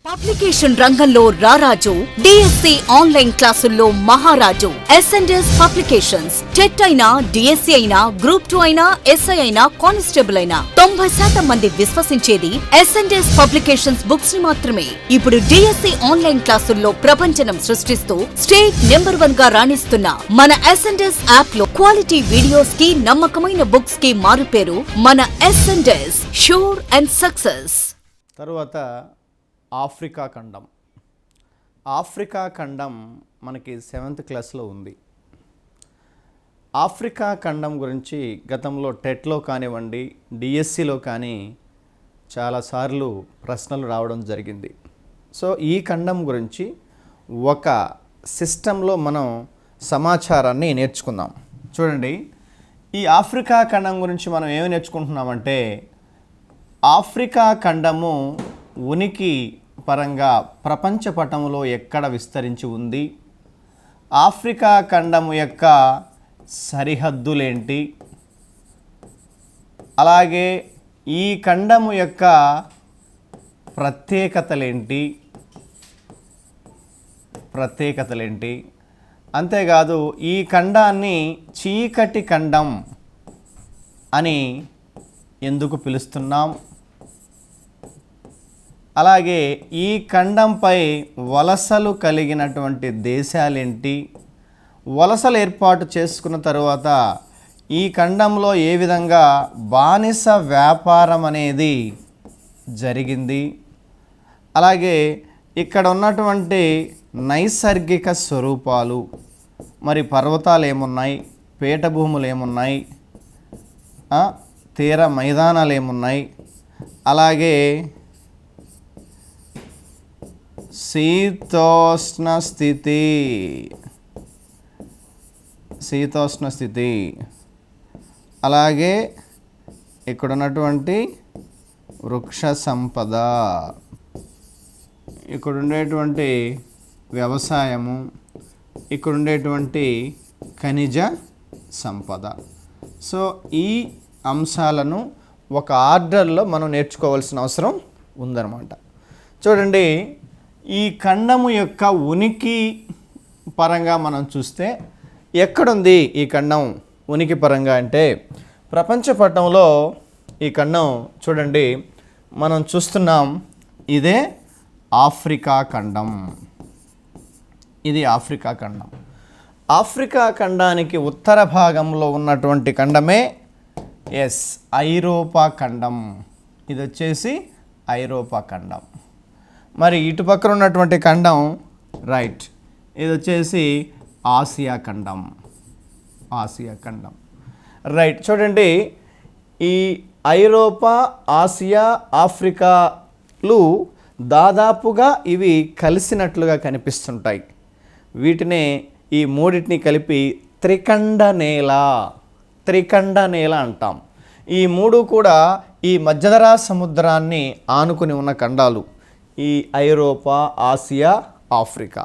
Publication రంగంలో రారాజు, DSC online క్లాసుల్లో మహారాజు. S and S publications. టెట్ అయినా, డిఎస్సి అయినా, గ్రూప్ 2 అయినా, ఎస్ఐ అయినా, కానిస్టేబుల్ అయినా 90% మంది విశ్వసించేది ఎస్ఎండ్ఎస్ పబ్లికేషన్స్ బుక్స్ ని మాత్రమే. ఇప్పుడు డిఎస్సి ఆన్లైన్ క్లాసుల్లో ప్రపంచనం సృష్టిస్తూ స్టేట్ నెంబర్ 1 గా రాణిస్తున్న మన ఎస్ఎండ్ఎస్ యాప్ లో క్వాలిటీ వీడియోస్ కి, నమ్మకమైన బుక్స్ కి మారుపేరు మన ఎస్ఎండ్ఎస్. Sure and success. తరువాత ఆఫ్రికా ఖండం మనకి 7th క్లాస్లో ఉంది. ఆఫ్రికా ఖండం గురించి గతంలో టెట్లో కానివ్వండి, డిఎస్సిలో కానీ చాలాసార్లు ప్రశ్నలు రావడం జరిగింది. సో ఈ ఖండం గురించి ఒక సిస్టంలో మనం సమాచారాన్ని నేర్చుకుందాం. చూడండి, ఈ ఆఫ్రికా ఖండం గురించి మనం ఏమి నేర్చుకుంటున్నామంటే, ఆఫ్రికా ఖండము ఉనికి పరంగా ప్రపంచ పటంలో ఎక్కడ విస్తరించి ఉంది, ఆఫ్రికా ఖండము యొక్క సరిహద్దులేంటి, అలాగే ఈ ఖండము యొక్క ప్రత్యేకతలేంటి, అంతేకాదు ఈ ఖండాన్ని చీకటి ఖండం అని ఎందుకు పిలుస్తున్నాం, అలాగే ఈ ఖండంపై వలసలు కలిగినటువంటి దేశాలేంటి, వలసలు ఏర్పాటు చేసుకున్న తరువాత ఈ ఖండంలో ఏ విధంగా బానిస వ్యాపారం అనేది జరిగింది, అలాగే ఇక్కడ ఉన్నటువంటి నైసర్గిక స్వరూపాలు, మరి పర్వతాలు ఏమున్నాయి, పీఠభూములు ఏమున్నాయి, తీర మైదానాలు ఏమున్నాయి, అలాగే శీతోష్ణ స్థితి, అలాగే ఇక్కడ ఉన్నటువంటి వృక్ష సంపద, ఇక్కడ ఉండేటువంటి వ్యవసాయము, ఇక్కడ ఉండేటువంటి ఖనిజ సంపద. సో ఈ అంశాలను ఒక ఆర్డర్లో మనం నేర్చుకోవాల్సిన అవసరం ఉందన్నమాట. చూడండి, ఈ ఖండము యొక్క ఉనికి పరంగా మనం చూస్తే ఎక్కడుంది ఈ ఖండం ఉనికి పరంగా అంటే, ప్రపంచ పటంలో ఈ ఖండం చూడండి మనం చూస్తున్నాం. ఇదే ఆఫ్రికా ఖండం. ఇది ఆఫ్రికా ఖండం. ఆఫ్రికా ఖండానికి ఉత్తర భాగంలో ఉన్నటువంటి ఖండమే ఐరోపా ఖండం. ఇది వచ్చేసి ఐరోపా ఖండం. మరి ఇటు పక్కన ఉన్నటువంటి ఖండం ఇది వచ్చేసి ఆసియా ఖండం. చూడండి, ఈ ఐరోపా, ఆసియా, ఆఫ్రికాలు దాదాపుగా ఇవి కలిసినట్లుగా కనిపిస్తుంటాయి. వీటినే ఈ మూడింటిని కలిపి త్రికండ నేల అంటాం. ఈ మూడు కూడా ఈ మధ్యధరా సముద్రాన్ని ఆనుకుని ఉన్న ఖండాలు, ఈ ఐరోపా, ఆసియా, ఆఫ్రికా.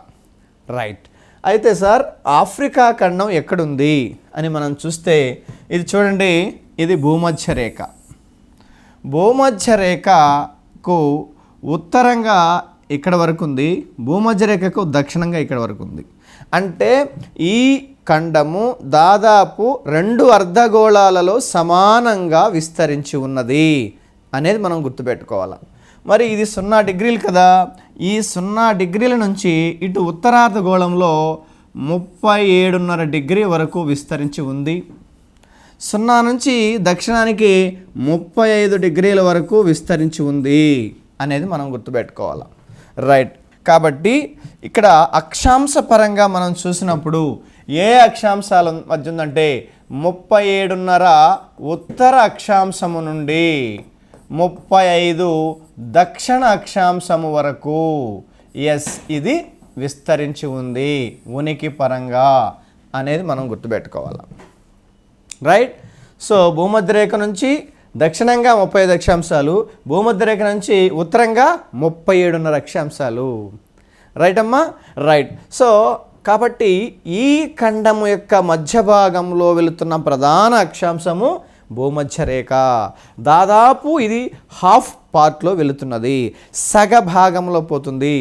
అయితే సార్, ఆఫ్రికా ఖండం ఎక్కడుంది అని మనం చూస్తే, ఇది చూడండి, ఇది భూమధ్య రేఖకు ఉత్తరంగా ఇక్కడ వరకు ఉంది, భూమధ్య రేఖకు దక్షిణంగా ఇక్కడ వరకు ఉంది. అంటే ఈ ఖండము దాదాపు 2 అర్ధగోళాలలో సమానంగా విస్తరించి ఉన్నది అనేది మనం గుర్తుపెట్టుకోవాలి. మరి ఇది 0 డిగ్రీలు కదా, ఈ 0 డిగ్రీల నుంచి ఇటు ఉత్తరార్ధగోళంలో 37.5 డిగ్రీ వరకు విస్తరించి ఉంది. 0 నుంచి దక్షిణానికి 35 డిగ్రీల వరకు విస్తరించి ఉంది అనేది మనం గుర్తుపెట్టుకోవాలి. కాబట్టి ఇక్కడ అక్షాంశ పరంగా మనం చూసినప్పుడు ఏ అక్షాంశాల మధ్య ఉందంటే 37.5 ఉత్తర అక్షాంశము నుండి 35 దక్షిణ అక్షాంశము వరకు ఇది విస్తరించి ఉంది ఉనికి పరంగా అనేది మనం గుర్తుపెట్టుకోవాలి. సో భూమధ్య రేఖ నుంచి దక్షిణంగా 35 అక్షాంశాలు, భూమధ్య రేఖ నుంచి ఉత్తరంగా 37.5 అక్షాంశాలు. అమ్మా? సో కాబట్టి ఈ ఖండము యొక్క మధ్య భాగంలో వెళుతున్న ప్రధాన అక్షాంశము భూమధ్య రేఖ. దాదాపు ఇది హాఫ్ పార్ట్లో వెళుతున్నది, సగ భాగంలో పోతుంది,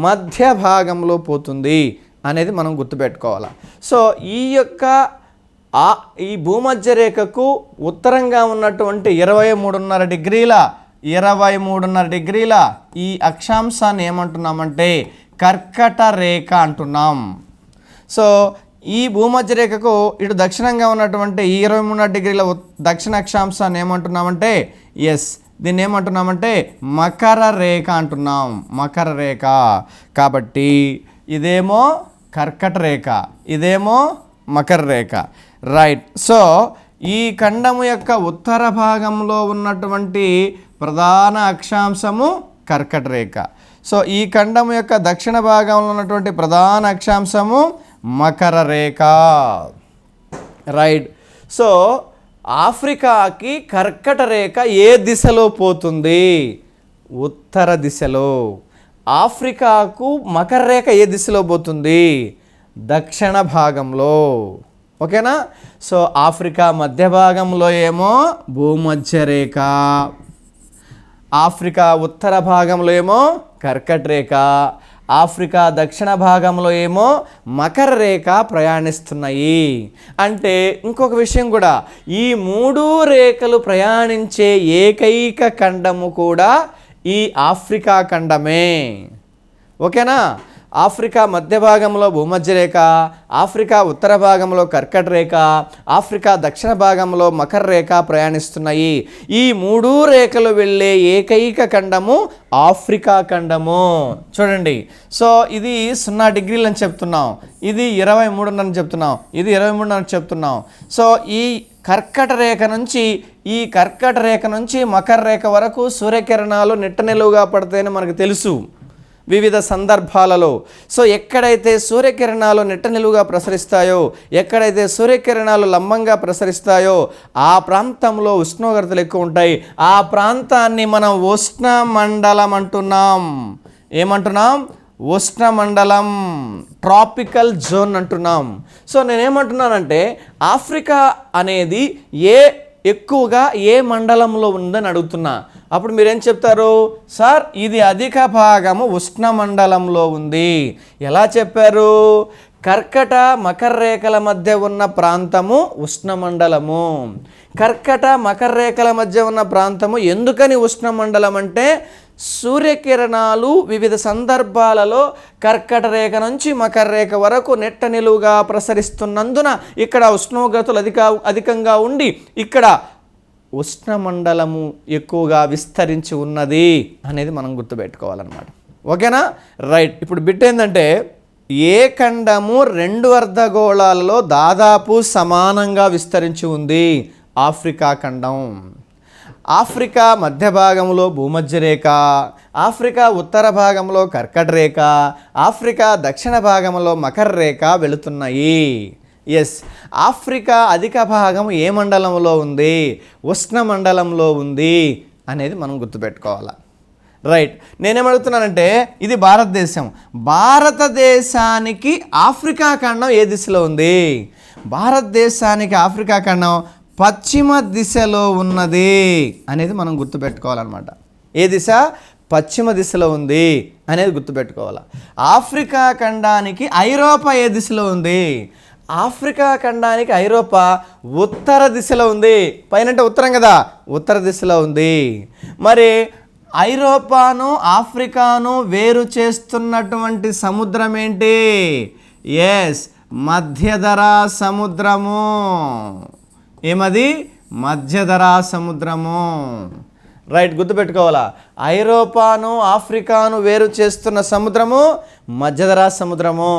మధ్య భాగంలో పోతుంది అనేది మనం గుర్తుపెట్టుకోవాలి. సో ఈ భూమధ్య రేఖకు ఉత్తరంగా ఉన్నటువంటి 23.5 డిగ్రీల ఈ అక్షాంశాన్ని ఏమంటున్నామంటే కర్కట రేఖ అంటున్నాం. సో ఈ భూమధ్య రేఖకు ఇటు దక్షిణంగా ఉన్నటువంటి ఈ 23 డిగ్రీల దక్షిణ అక్షాంశాన్ని ఏమంటున్నామంటే దీన్ని ఏమంటున్నామంటే మకర రేఖ అంటున్నాం. మకర రేఖ. కాబట్టి ఇదేమో కర్కట రేఖ, ఇదేమో మకర రేఖ. రైట్. సో ఈ ఖండము యొక్క ఉత్తర భాగంలో ఉన్నటువంటి ప్రధాన అక్షాంశము కర్కట రేఖ. సో ఈ ఖండము యొక్క దక్షిణ భాగంలో ఉన్నటువంటి ప్రధాన అక్షాంశము మకర రేఖ. రైట్. సో ఆఫ్రికాకి కర్కట రేఖ ఏ దిశలో పోతుంది? ఉత్తర దిశలో. ఆఫ్రికాకు మకర రేఖ ఏ దిశలో పోతుంది? దక్షిణ భాగంలో. ఓకేనా? సో ఆఫ్రికా మధ్య భాగంలో ఏమో భూమధ్య రేఖ, ఆఫ్రికా ఉత్తర భాగంలో ఏమో కర్కట రేఖ, ఆఫ్రికా దక్షిణ భాగంలో ఏమో మకర రేఖ ప్రయాణిస్తున్నాయి. అంటే ఇంకొక విషయం కూడా, ఈ 3 రేఖలు ప్రయాణించే ఏకైక ఖండము కూడా ఈ ఆఫ్రికా ఖండమే. ఓకేనా? ఆఫ్రికా మధ్య భాగంలో భూమధ్య రేఖ, ఆఫ్రికా ఉత్తర భాగంలో కర్కట రేఖ, ఆఫ్రికా దక్షిణ భాగంలో మకర రేఖ ప్రయాణిస్తున్నాయి. ఈ 3 రేఖలు వెళ్ళే ఏకైక ఖండము ఆఫ్రికా ఖండము. చూడండి. సో ఇది 0 డిగ్రీలు అని చెప్తున్నాం, ఇది 23 అని చెప్తున్నాం, ఇది 23 అని చెప్తున్నాం. సో ఈ కర్కట రేఖ నుంచి మకర రేఖ వరకు సూర్యకిరణాలు నిట్ట నిలువుగా పడతాయని మనకు తెలుసు వివిధ సందర్భాలలో. సో ఎక్కడైతే సూర్యకిరణాలు నిట్ట నిలువుగా ప్రసరిస్తాయో, ఎక్కడైతే సూర్యకిరణాలు లంబంగా ప్రసరిస్తాయో ఆ ప్రాంతంలో ఉష్ణోగ్రతలు ఎక్కువ ఉంటాయి. ఆ ప్రాంతాన్ని మనం ఉష్ణమండలం అంటున్నాం. ఏమంటున్నాం? ఉష్ణమండలం, ట్రాపికల్ జోన్ అంటున్నాం. సో నేనేమంటున్నానంటే ఆఫ్రికా అనేది ఎక్కువగా ఏ మండలంలో ఉందని అడుగుతున్నా. అప్పుడు మీరేం చెప్తారు? సార్ ఇది అధిక భాగము ఉష్ణమండలంలో ఉంది. ఎలా చెప్పారు? కర్కట మకర రేఖల మధ్య ఉన్న ప్రాంతము ఉష్ణమండలము. కర్కట మకర రేఖల మధ్య ఉన్న ప్రాంతము ఎందుకని ఉష్ణమండలం అంటే సూర్యకిరణాలు వివిధ సందర్భాలలో కర్కట రేఖ నుంచి మకర రేఖ వరకు నెట్ట నిలువుగా ప్రసరిస్తున్నందున ఇక్కడ ఉష్ణోగ్రతలు అధికంగా ఉండి ఇక్కడ ఉష్ణమండలము ఎక్కువగా విస్తరించి ఉన్నది అనేది మనం గుర్తుపెట్టుకోవాలన్నమాట. ఓకేనా? రైట్. ఇప్పుడు బిట్ ఏంటంటే ఏ ఖండము 2 అర్ధగోళాలలో దాదాపు సమానంగా విస్తరించి ఉంది? ఆఫ్రికా ఖండం. ఆఫ్రికా మధ్య భాగంలో భూమధ్య రేఖ, ఆఫ్రికా ఉత్తర భాగంలో కర్కట రేఖ, ఆఫ్రికా దక్షిణ భాగంలో మకర రేఖ వెళుతున్నాయి. ఆఫ్రికా అధిక భాగం ఏ మండలంలో ఉంది? ఉష్ణమండలంలో ఉంది అనేది మనం గుర్తుపెట్టుకోవాలి. రైట్. నేనేమడుగుతున్నానంటే ఇది భారతదేశం. భారతదేశానికి ఆఫ్రికా ఖండం ఏ దిశలో ఉంది? భారతదేశానికి ఆఫ్రికా ఖండం పశ్చిమ దిశలో ఉన్నది అనేది మనం గుర్తుపెట్టుకోవాలన్నమాట. ఏ దిశ? పశ్చిమ దిశలో ఉంది అనేది గుర్తుపెట్టుకోవాలి. ఆఫ్రికా ఖండానికి ఐరోపా ఏ దిశలో ఉంది? ఆఫ్రికా ఖండానికి ఐరోపా ఉత్తర దిశలో ఉంది. పైనంటే ఉత్తరం కదా, ఉత్తర దిశలో ఉంది. మరి ఐరోపాను ఆఫ్రికాను వేరు చేస్తున్నటువంటి సముద్రం ఏంటి? మధ్యధరా సముద్రము. ఏమది? మధ్యధరా సముద్రము. రైట్. గుర్తుపెట్టుకోవాలా? ఐరోపాను ఆఫ్రికాను వేరు చేస్తున్న సముద్రము మధ్యధరా సముద్రము.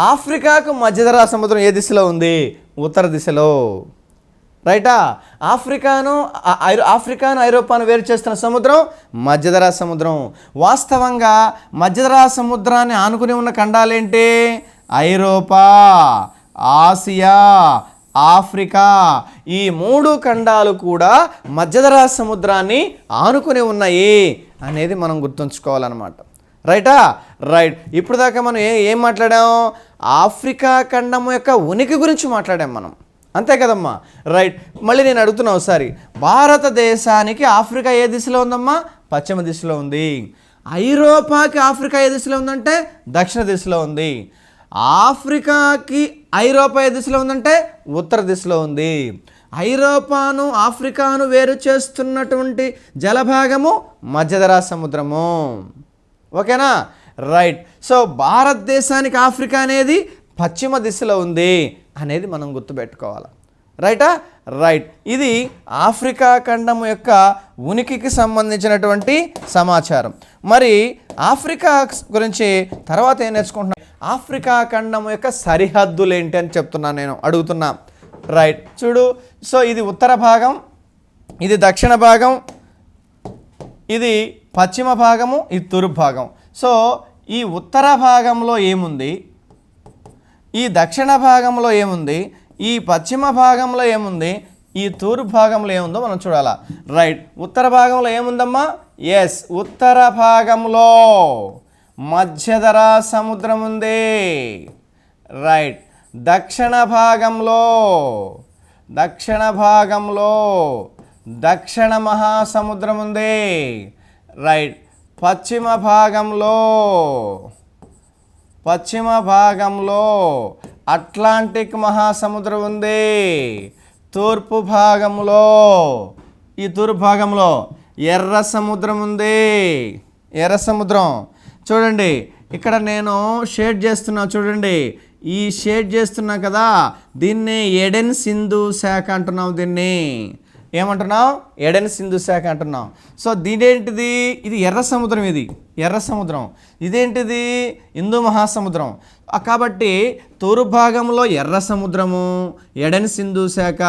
ఆఫ్రికాకు మధ్యధరా సముద్రం ఏ దిశలో ఉంది? ఉత్తర దిశలో. రైటా? ఆఫ్రికాను ఐరోపాను వేరు చేస్తున్న సముద్రం మధ్యధరా సముద్రం. వాస్తవంగా మధ్యధరా సముద్రాన్ని ఆనుకుని ఉన్న ఖండాలేంటి? ఐరోపా, ఆసియా, ఆఫ్రికా. ఈ 3 ఖండాలు కూడా మధ్యధరా సముద్రాన్ని ఆనుకుని ఉన్నాయి అనేది మనం గుర్తుంచుకోవాలన్నమాట. రైటా? రైట్. ఇప్పుడు దాకా మనం ఏం మాట్లాడాం? ఆఫ్రికా ఖండం యొక్క ఉనికి గురించి మాట్లాడాం మనం. అంతే కదమ్మా, రైట్. మళ్ళీ నేను అడుగుతున్నా ఒకసారి, భారతదేశానికి ఆఫ్రికా ఏ దిశలో ఉందమ్మా? పశ్చిమ దిశలో ఉంది. ఐరోపాకి ఆఫ్రికా ఏ దిశలో ఉందంటే దక్షిణ దిశలో ఉంది. ఆఫ్రికాకి ఐరోపా ఏ దిశలో ఉందంటే ఉత్తర దిశలో ఉంది. ఐరోపాను ఆఫ్రికాను వేరు చేస్తున్నటువంటి జలభాగము మధ్యధరా సముద్రము. ఓకేనా, రైట్. సో భారతదేశానికి ఆఫ్రికా అనేది పశ్చిమ దిశలో ఉంది అనేది మనం గుర్తుపెట్టుకోవాలి. రైటా? రైట్. ఇది ఆఫ్రికా ఖండము యొక్క ఉనికికి సంబంధించినటువంటి సమాచారం. మరి ఆఫ్రికా గురించి తర్వాత ఏం నేర్చుకుంటున్నాం? ఆఫ్రికా ఖండము యొక్క సరిహద్దులు ఏంటి అని చెప్తున్నాను, నేను అడుగుతున్నా. రైట్, చూడు. సో ఇది ఉత్తర భాగం, ఇది దక్షిణ భాగం, ఇది పశ్చిమ భాగము, ఇది తూర్పు భాగం. సో ఈ ఉత్తర భాగంలో ఏముంది, ఈ దక్షిణ భాగంలో ఏముంది, ఈ పశ్చిమ భాగంలో ఏముంది, ఈ తూర్పు భాగంలో ఏముందో మనం చూడాలా. రైట్, ఉత్తర భాగంలో ఏముందమ్మా? ఎస్, ఉత్తర భాగంలో మధ్యధరా సముద్రం ఉంది. రైట్. దక్షిణ భాగంలో దక్షిణ మహాసముద్రం ఉంది. రైట్. పశ్చిమ భాగంలో అట్లాంటిక్ మహాసముద్రం ఉంది. తూర్పు భాగంలో ఎర్ర సముద్రం ఉంది. ఎర్ర సముద్రం చూడండి, ఇక్కడ నేను షేడ్ చేస్తున్నా చూడండి, ఈ షేడ్ చేస్తున్నా కదా, దీన్ని ఎడెన్ సింధు శాఖ అంటున్నాం. దీన్ని ఏమంటున్నాం? ఎడెన్ సింధు శాఖ అంటున్నాం. సో దీనేంటిది? ఇది ఎర్ర సముద్రం, ఇది ఎర్ర సముద్రం. ఇదేంటిది? హిందూ మహాసముద్రం. కాబట్టి తూర్పు భాగంలో ఎర్ర సముద్రము, ఎడెన్ సింధు శాఖ,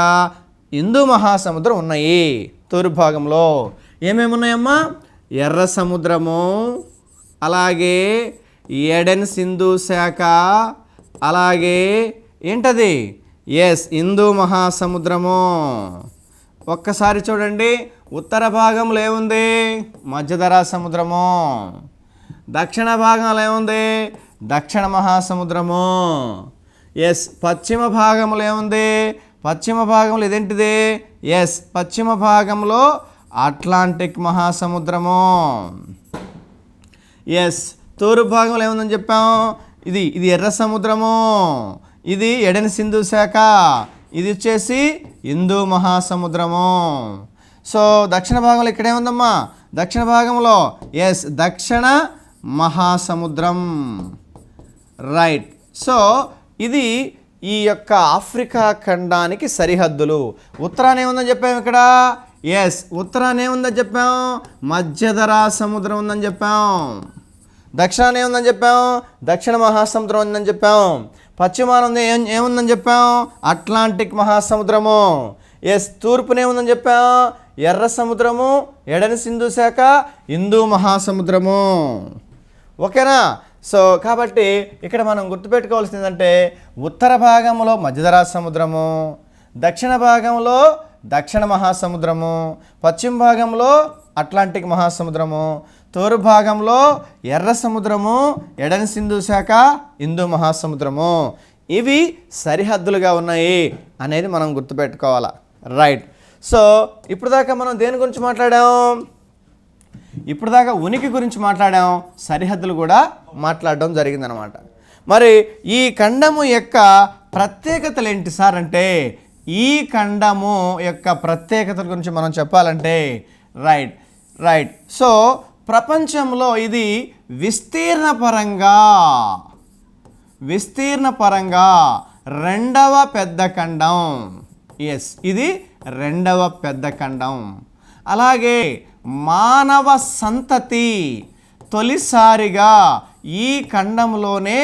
హిందూ మహాసముద్రం ఉన్నాయి. తూర్పు భాగంలో ఏమేమి ఉన్నాయమ్మా? ఎర్ర సముద్రము, అలాగే ఎడెన్ సింధు శాఖ, అలాగే ఏంటది? ఎస్, హిందూ మహాసముద్రము. ఒక్కసారి చూడండి, ఉత్తర భాగంలో ఏముంది? మధ్యధరా సముద్రము. దక్షిణ భాగంలో ఏముంది? దక్షిణ మహాసముద్రము. ఎస్, పశ్చిమ భాగంలో ఏముంది? పశ్చిమ భాగంలో ఇదేంటిది? ఎస్, పశ్చిమ భాగంలో అట్లాంటిక్ మహాసముద్రము. ఎస్, తూర్పు భాగంలో ఏముందని చెప్పాం? ఇది ఎర్ర సముద్రము, ఇది ఎడెన్ సింధు శాఖ, ఇది వచ్చేసి హిందూ మహాసముద్రము. సో దక్షిణ భాగంలో ఇక్కడ ఏముందమ్మా? దక్షిణ భాగంలో ఎస్, దక్షిణ మహాసముద్రం. రైట్. సో ఇది ఈ యొక్క ఆఫ్రికా ఖండానికి సరిహద్దులు. ఉత్తరాన ఏముందని చెప్పాము ఇక్కడ? ఎస్, ఉత్తరాన ఏముందని చెప్పాం? మధ్యధరా సముద్రం ఉందని చెప్పాం. దక్షిణాన ఏముందని చెప్పాం? దక్షిణ మహాసముద్రం ఉందని చెప్పాం. పశ్చిమాన ఏముందని చెప్పాం? అట్లాంటిక్ మహాసముద్రము. ఎస్, తూర్పునేముందని చెప్పాం? ఎర్ర సముద్రము, ఎడెన్ సింధు శాఖ, హిందూ మహాసముద్రము. ఓకేనా? సో కాబట్టి ఇక్కడ మనం గుర్తుపెట్టుకోవాల్సింది ఏంటంటే, ఉత్తర భాగంలో మధ్యధరా సముద్రము, దక్షిణ భాగంలో దక్షిణ మహాసముద్రము, పశ్చిమ భాగంలో అట్లాంటిక్ మహాసముద్రము, తూర్పు భాగంలో ఎర్ర సముద్రము, ఎడెన్ సింధు శాఖ, హిందూ మహాసముద్రము. ఇవి సరిహద్దులుగా ఉన్నాయి అనేది మనం గుర్తుపెట్టుకోవాలా. రైట్. సో ఇప్పుడు దాకా మనం దేని గురించి మాట్లాడాం? ఇప్పుడు దాకా ఉనికి గురించి మాట్లాడాం, సరిహద్దులు కూడా మాట్లాడడం జరిగిందనమాట. మరి ఈ ఖండము యొక్క ప్రత్యేకతలు ఏంటి సార్ అంటే, ఈ ఖండము యొక్క ప్రత్యేకతల గురించి మనం చెప్పాలంటే, రైట్. సో ప్రపంచంలో ఇది విస్తీర్ణ పరంగా రెండవ పెద్ద ఖండం. ఎస్, ఇది రెండవ పెద్ద ఖండం. అలాగే మానవ సంతతి తొలిసారిగా ఈ ఖండంలోనే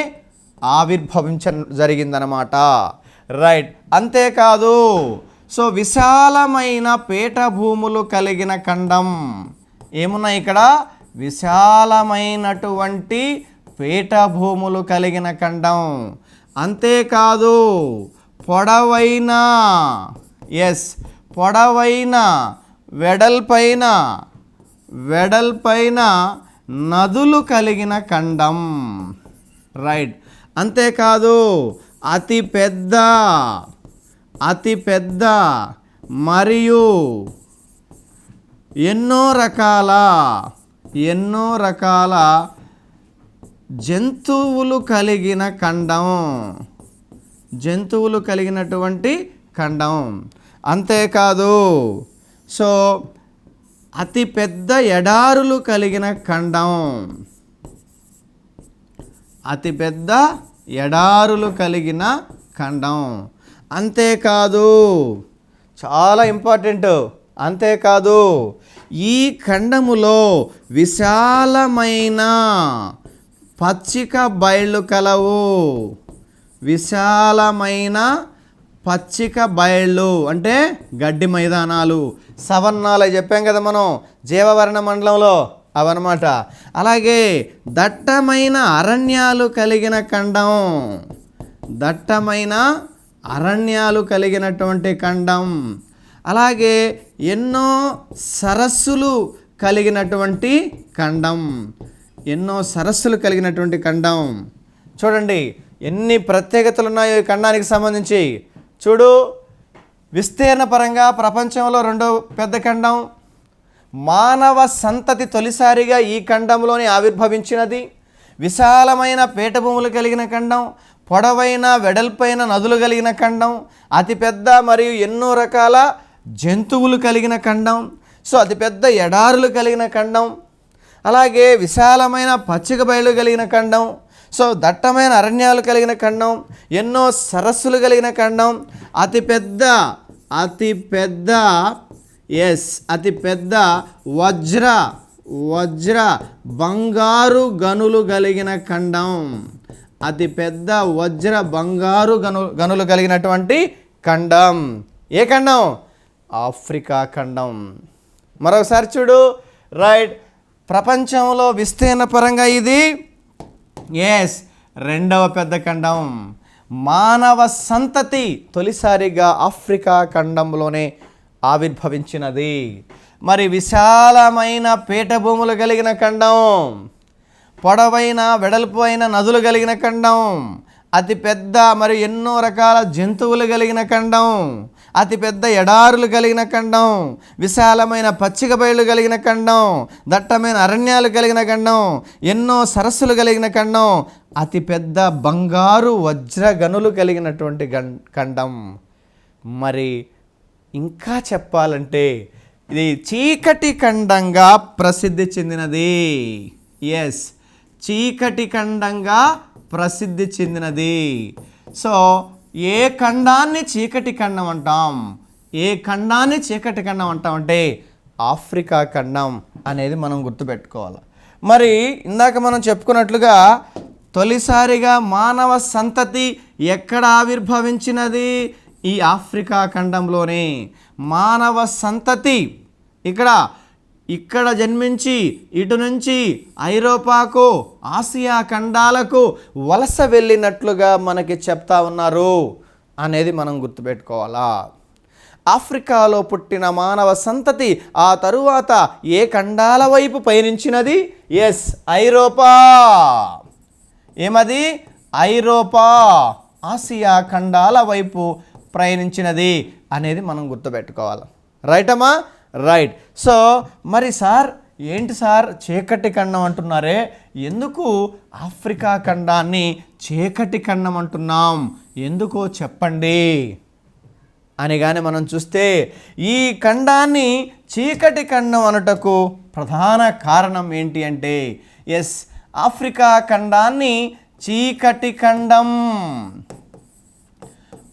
ఆవిర్భవించడం జరిగిందనమాట. రైట్. అంతేకాదు, సో విశాలమైన పీఠభూములు కలిగిన ఖండం. ఏమున్నాయి ఇక్కడ? విశాలమైనటువంటి పీఠభూములు కలిగిన ఖండం. అంతేకాదు, పొడవైన వెడల్పైన నదులు కలిగిన ఖండం. రైట్. అంతేకాదు, అతి పెద్ద అతిపెద్ద మరియు ఎన్నో రకాల జంతువులు కలిగినటువంటి ఖండం. అంతేకాదు సో అతిపెద్ద ఎడారులు కలిగిన ఖండం, అతిపెద్ద ఎడారులు కలిగిన ఖండం. అంతేకాదు, చాలా ఇంపార్టెంట్, అంతేకాదు ఈ ఖండములో విశాలమైన పచ్చిక బయళ్ళు కలవు. విశాలమైన పచ్చిక బయళ్ళు అంటే గడ్డి మైదానాలు, సవర్ణాలు చెప్పాం కదా మనం జీవవర్ణ మండలంలో, అవన్నమాట. అలాగే దట్టమైన అరణ్యాలు కలిగిన ఖండం, దట్టమైన అరణ్యాలు కలిగినటువంటి ఖండం. అలాగే ఎన్నో సరస్సులు కలిగినటువంటి ఖండం, ఎన్నో సరస్సులు కలిగినటువంటి ఖండం. చూడండి ఎన్ని ప్రత్యేకతలు ఉన్నాయో ఈ ఖండానికి సంబంధించి. చూడు, విస్తీర్ణ పరంగా ప్రపంచంలో రెండో పెద్ద ఖండం, మానవ సంతతి తొలిసారిగా ఈ ఖండంలోనే ఆవిర్భవించినది, విశాలమైన పీఠభూములు కలిగిన ఖండం, పొడవైన వెడల్పైన నదులు కలిగిన ఖండం, అతిపెద్ద మరియు ఎన్నో రకాల జంతువులు కలిగిన ఖండం, సో అతిపెద్ద ఎడారులు కలిగిన ఖండం, అలాగే విశాలమైన పచ్చిక బయలు కలిగిన ఖండం, సో దట్టమైన అరణ్యాలు కలిగిన ఖండం, ఎన్నో సరస్సులు కలిగిన ఖండం, అతిపెద్ద వజ్ర బంగారు గనులు కలిగిన ఖండం, అతిపెద్ద వజ్ర బంగారు గనులు కలిగినటువంటి ఖండం. ఏ ఖండం? ఆఫ్రికా ఖండం. మరొకసారి చూడు, రైట్, ప్రపంచంలో విస్తీర్ణ పరంగా ఇది రెండవ పెద్ద ఖండం. మానవ సంతతి తొలిసారిగా ఆఫ్రికా ఖండంలోనే ఆవిర్భవించినది. మరి విశాలమైన పీఠభూములు కలిగిన ఖండం, పొడవైన వెడల్పు అయిన నదులు కలిగిన ఖండం, అతిపెద్ద మరియు ఎన్నో రకాల జంతువులు కలిగిన ఖండం, అతిపెద్ద ఎడారులు కలిగిన ఖండం, విశాలమైన పచ్చిక బయళ్ళు కలిగిన ఖండం, దట్టమైన అరణ్యాలు కలిగిన ఖండం, ఎన్నో సరస్సులు కలిగిన ఖండం, అతిపెద్ద బంగారు వజ్ర గనులు కలిగినటువంటి ఖండం. మరి ఇంకా చెప్పాలంటే ఇది చీకటి ఖండంగా ప్రసిద్ధి చెందినది. చీకటి ఖండంగా ప్రసిద్ధి చెందినది. సో ఏ ఖండాన్ని చీకటి ఖండం అంటాం? ఏ ఖండాన్ని చీకటి ఖండం అంటామంటే ఆఫ్రికా ఖండం అనేది మనం గుర్తుపెట్టుకోవాలి. మరి ఇందాక మనం చెప్పుకున్నట్లుగా తొలిసారిగా మానవ సంతతి ఎక్కడ ఆవిర్భవించినది? ఈ ఆఫ్రికా ఖండంలోనే. మానవ సంతతి ఇక్కడ జన్మించి ఇటు నుంచి ఐరోపాకు, ఆసియా ఖండాలకు వలస వెళ్ళినట్లుగా మనకి చెప్తా ఉన్నారు అనేది మనం గుర్తుపెట్టుకోవాలా. ఆఫ్రికాలో పుట్టిన మానవ సంతతి ఆ తరువాత ఏ ఖండాల వైపు పయనించినది? ఐరోపా. ఏమది? ఐరోపా, ఆసియా ఖండాల వైపు ప్రయాణించినది అనేది మనం గుర్తుపెట్టుకోవాలి. రైట్ అమ్మా? రైట్. సో మరి సార్ ఏంటి సార్ చీకటి ఖండం అంటున్నారే, ఎందుకు ఆఫ్రికా ఖండాన్ని చీకటి ఖండం అంటున్నాం, ఎందుకో చెప్పండి అని కానీ మనం చూస్తే, ఈ ఖండాన్ని చీకటి ఖండం అనుటకు ప్రధాన కారణం ఏంటి అంటే ఆఫ్రికా ఖండాన్ని చీకటి ఖండం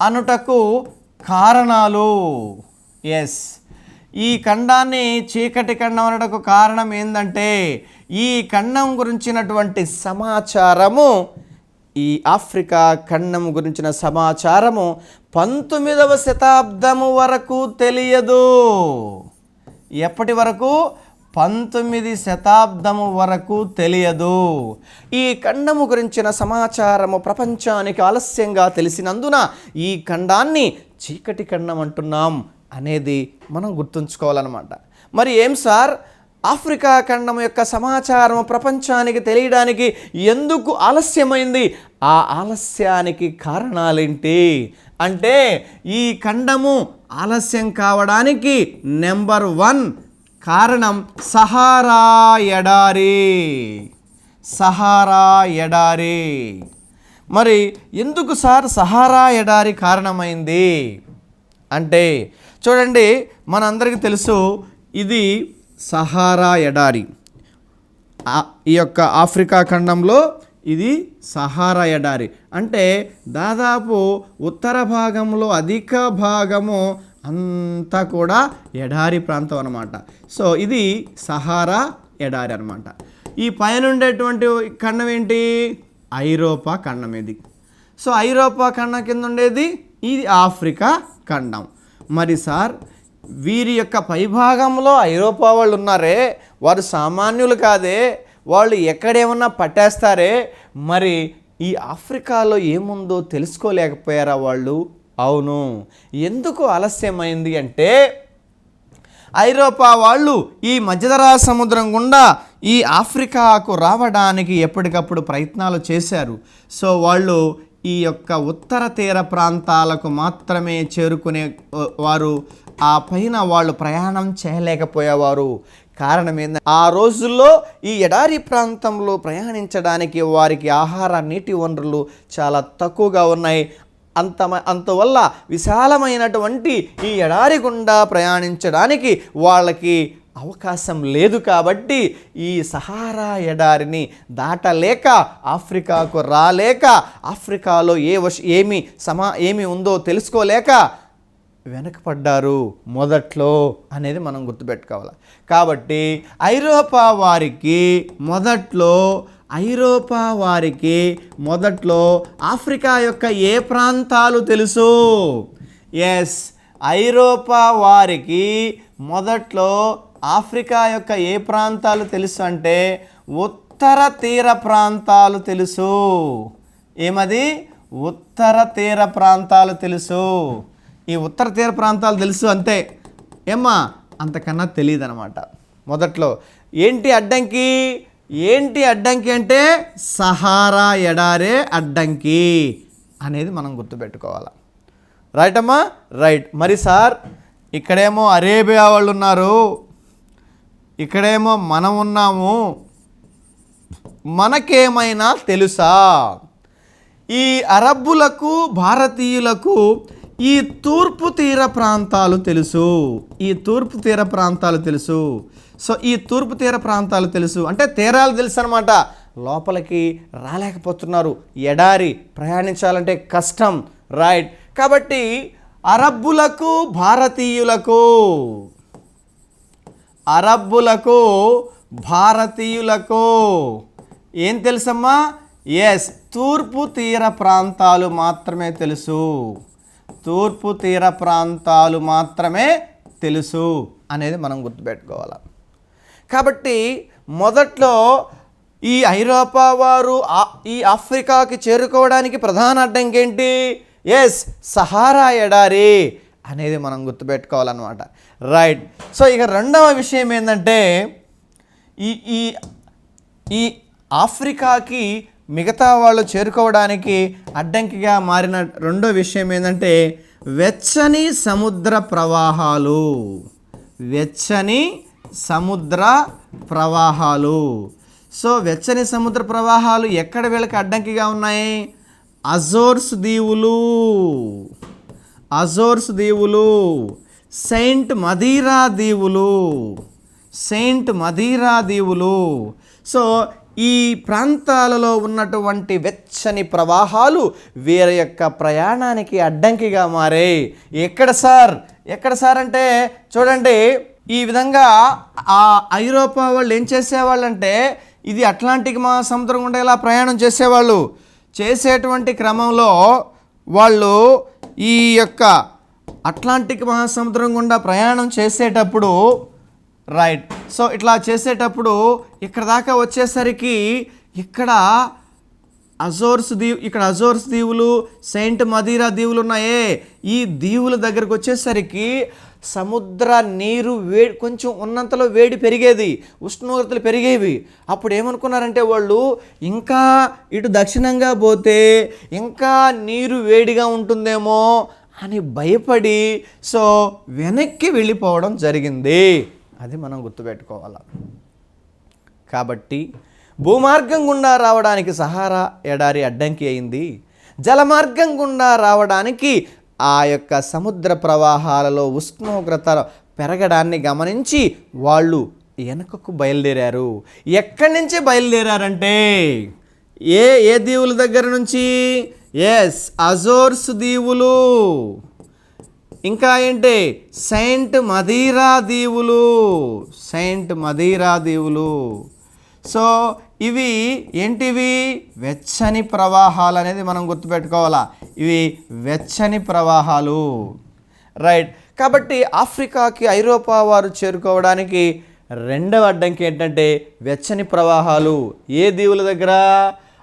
అనుటకు కారణాలు. ఈ ఖండాన్ని చీకటి ఖండం అనటకు కారణం ఏంటంటే, ఈ ఖండం గురించినటువంటి సమాచారము, ఈ ఆఫ్రికా ఖండం గురించిన సమాచారము 19వ శతాబ్దము వరకు తెలియదు. ఎప్పటి వరకు? 19 శతాబ్దము వరకు తెలియదు. ఈ ఖండము గురించిన సమాచారము ప్రపంచానికి ఆలస్యంగా తెలిసినందున ఈ ఖండాన్ని చీకటి ఖండం అంటున్నాం అనేది మనం గుర్తుంచుకోవాలన్నమాట. మరి ఏం సార్, ఆఫ్రికా ఖండం యొక్క సమాచారం ప్రపంచానికి తెలియడానికి ఎందుకు ఆలస్యమైంది ఆ ఆలస్యానికి కారణాలేంటి అంటే ఈ ఖండము ఆలస్యం కావడానికి నెంబర్ 1 కారణం సహారా ఎడారి. సహారా ఎడారి. మరి ఎందుకు సార్ సహారా ఎడారి కారణమైంది అంటే చూడండి, మనందరికీ తెలుసు ఇది సహారా ఎడారి. ఈ యొక్క ఆఫ్రికా ఖండంలో ఇది సహారా ఎడారి. అంటే దాదాపు ఉత్తర భాగంలో అధిక భాగము అంతా కూడా ఎడారి ప్రాంతం అన్నమాట. సో ఇది సహారా ఎడారి అన్నమాట. ఈ పైన ఉండేటువంటి ఖండం ఏంటి? ఐరోపా ఖండం ఇది. సో ఐరోపా ఖండం కింద ఉండేది ఇది ఆఫ్రికా ఖండం. మరి సార్ వీరి యొక్క పైభాగంలో ఐరోపా వాళ్ళు ఉన్నారే, వారు సామాన్యులు కాదే, వాళ్ళు ఎక్కడేమన్నా పట్టేస్తారే, మరి ఈ ఆఫ్రికాలో ఏముందో తెలుసుకోలేకపోయారా వాళ్ళు? అవును. ఎందుకు ఆలస్యమైంది అంటే ఐరోపా వాళ్ళు ఈ మధ్యధరా సముద్రం గుండా ఈ ఆఫ్రికాకు రావడానికి ఎప్పటికప్పుడు ప్రయత్నాలు చేశారు. సో వాళ్ళు ఈ యొక్క ఉత్తర తీర ప్రాంతాలకు మాత్రమే చేరుకునే వారు, ఆ పైన వాళ్ళు ప్రయాణం చేయలేకపోయేవారు. కారణం ఏంటంటే ఆ రోజుల్లో ఈ ఎడారి ప్రాంతంలో ప్రయాణించడానికి వారికి ఆహార నీటి వనరులు చాలా తక్కువగా ఉన్నాయి. అంతవల్ల విశాలమైనటువంటి ఈ ఎడారి గుండా ప్రయాణించడానికి వాళ్ళకి అవకాశం లేదు. కాబట్టి ఈ సహారా ఎడారిని దాటలేక ఆఫ్రికాకు రాలేక ఆఫ్రికాలో ఏమి ఉందో తెలుసుకోలేక వెనకపడ్డారు మొదట్లో అనేది మనం గుర్తుపెట్టుకోవాలి. కాబట్టి ఐరోపా వారికి ఆఫ్రికా యొక్క ఏ ప్రాంతాలు తెలుసు? ఎస్, ఐరోపా వారికి మొదట్లో ఆఫ్రికా యొక్క ఏ ప్రాంతాలు తెలుసు అంటే ఉత్తర తీర ప్రాంతాలు తెలుసు. ఏమది? ఉత్తర తీర ప్రాంతాలు తెలుసు. ఈ ఉత్తర తీర ప్రాంతాలు తెలుసు అంతే. ఏమ్మా, అంతకన్నా తెలియదు అనమాట. మొదట్లో ఏంటి అడ్డంకి అంటే సహారా ఎడారే అడ్డంకి అనేది మనం గుర్తుపెట్టుకోవాలి. రైట్ అమ్మా? రైట్. మరి సార్ ఇక్కడేమో అరేబియా వాళ్ళు ఉన్నారు, ఇక్కడేమో మనం ఉన్నాము, మనకేమైనా తెలుసా? ఈ అరబ్బులకు భారతీయులకు ఈ తూర్పు తీర ప్రాంతాలు తెలుసు. సో ఈ తూర్పు తీర ప్రాంతాలు తెలుసు అంటే తీరాలు తెలుసు అనమాట. లోపలికి రాలేకపోతున్నారు, ఎడారి, ప్రయాణించాలంటే కష్టం. రైట్. కాబట్టి అరబ్బులకు భారతీయులకు ఏం తెలుసమ్మా? ఎస్, తూర్పు తీర ప్రాంతాలు మాత్రమే తెలుసు అనేది మనం గుర్తుపెట్టుకోవాలి. కాబట్టి మొదట్లో ఈ ఐరోపా వారు ఈ ఆఫ్రికాకి చేరుకోవడానికి ప్రధాన అడ్డంకి ఏంటి? ఎస్, సహారా ఎడారి అనేది మనం గుర్తుపెట్టుకోవాలన్నమాట. రైట్. సో ఇక రెండవ విషయం ఏంటంటే ఈ ఆఫ్రికాకి మిగతా వాళ్ళు చేరుకోవడానికి అడ్డంకిగా మారిన రెండో విషయం ఏంటంటే వెచ్చని సముద్ర ప్రవాహాలు. సో వెచ్చని సముద్ర ప్రవాహాలు ఎక్కడ వీళ్ళకి అడ్డంకిగా ఉన్నాయి? అజోర్స్ దీవులు, సెయింట్ మదీరా దీవులు. సో ఈ ప్రాంతాలలో ఉన్నటువంటి వెచ్చని ప్రవాహాలు వీరి యొక్క ప్రయాణానికి అడ్డంకిగా మారాయి. ఎక్కడ సార్ అంటే చూడండి, ఈ విధంగా ఆ ఐరోపా వాళ్ళు ఏం చేసేవాళ్ళంటే ఇది అట్లాంటిక్ మహాసముద్రం గుండా ఇలా ప్రయాణం చేసేవాళ్ళు. చేసేటువంటి క్రమంలో వాళ్ళు ఈ యొక్క అట్లాంటిక్ మహాసముద్రం గుండా ప్రయాణం చేసేటప్పుడు రైట్. సో ఇట్లా చేసేటప్పుడు ఇక్కడ దాకా వచ్చేసరికి ఇక్కడ అజోర్స్ దీవులు, సెయింట్ మదీరా దీవులు ఉన్నాయే, ఈ దీవుల దగ్గరకు వచ్చేసరికి సముద్ర నీరు కొంచెం ఉన్నంతలో వేడి పెరిగేది, ఉష్ణోగ్రతలు పెరిగేవి. అప్పుడు ఏమనుకున్నారంటే వాళ్ళు, ఇంకా ఇటు దక్షిణంగా పోతే ఇంకా నీరు వేడిగా ఉంటుందేమో అని భయపడి సో వెనక్కి వెళ్ళిపోవడం జరిగింది. అది మనం గుర్తుపెట్టుకోవాలి. కాబట్టి భూమార్గం గుండా రావడానికి సహారా ఎడారి అడ్డంకి అయింది. జలమార్గం గుండా రావడానికి ఆ యొక్క సముద్ర ప్రవాహాలలో ఉష్ణోగ్రత పెరగడాన్ని గమనించి వాళ్ళు వెనకకు బయలుదేరారు. ఎక్కడి నుంచి బయలుదేరారంటే ఏ దీవుల దగ్గర నుంచి? అజోర్స్ దీవులు, ఇంకా ఏంటి సెయింట్ మదీరా దీవులు. సో ఇవి ఏంటివి? వెచ్చని ప్రవాహాలు అనేది మనం గుర్తుపెట్టుకోవాలా. ఇవి వెచ్చని ప్రవాహాలు, రైట్. కాబట్టి ఆఫ్రికాకి ఐరోపా వారు చేరుకోవడానికి రెండవ అడ్డంకి ఏంటంటే వెచ్చని ప్రవాహాలు. ఏ దీవుల దగ్గర?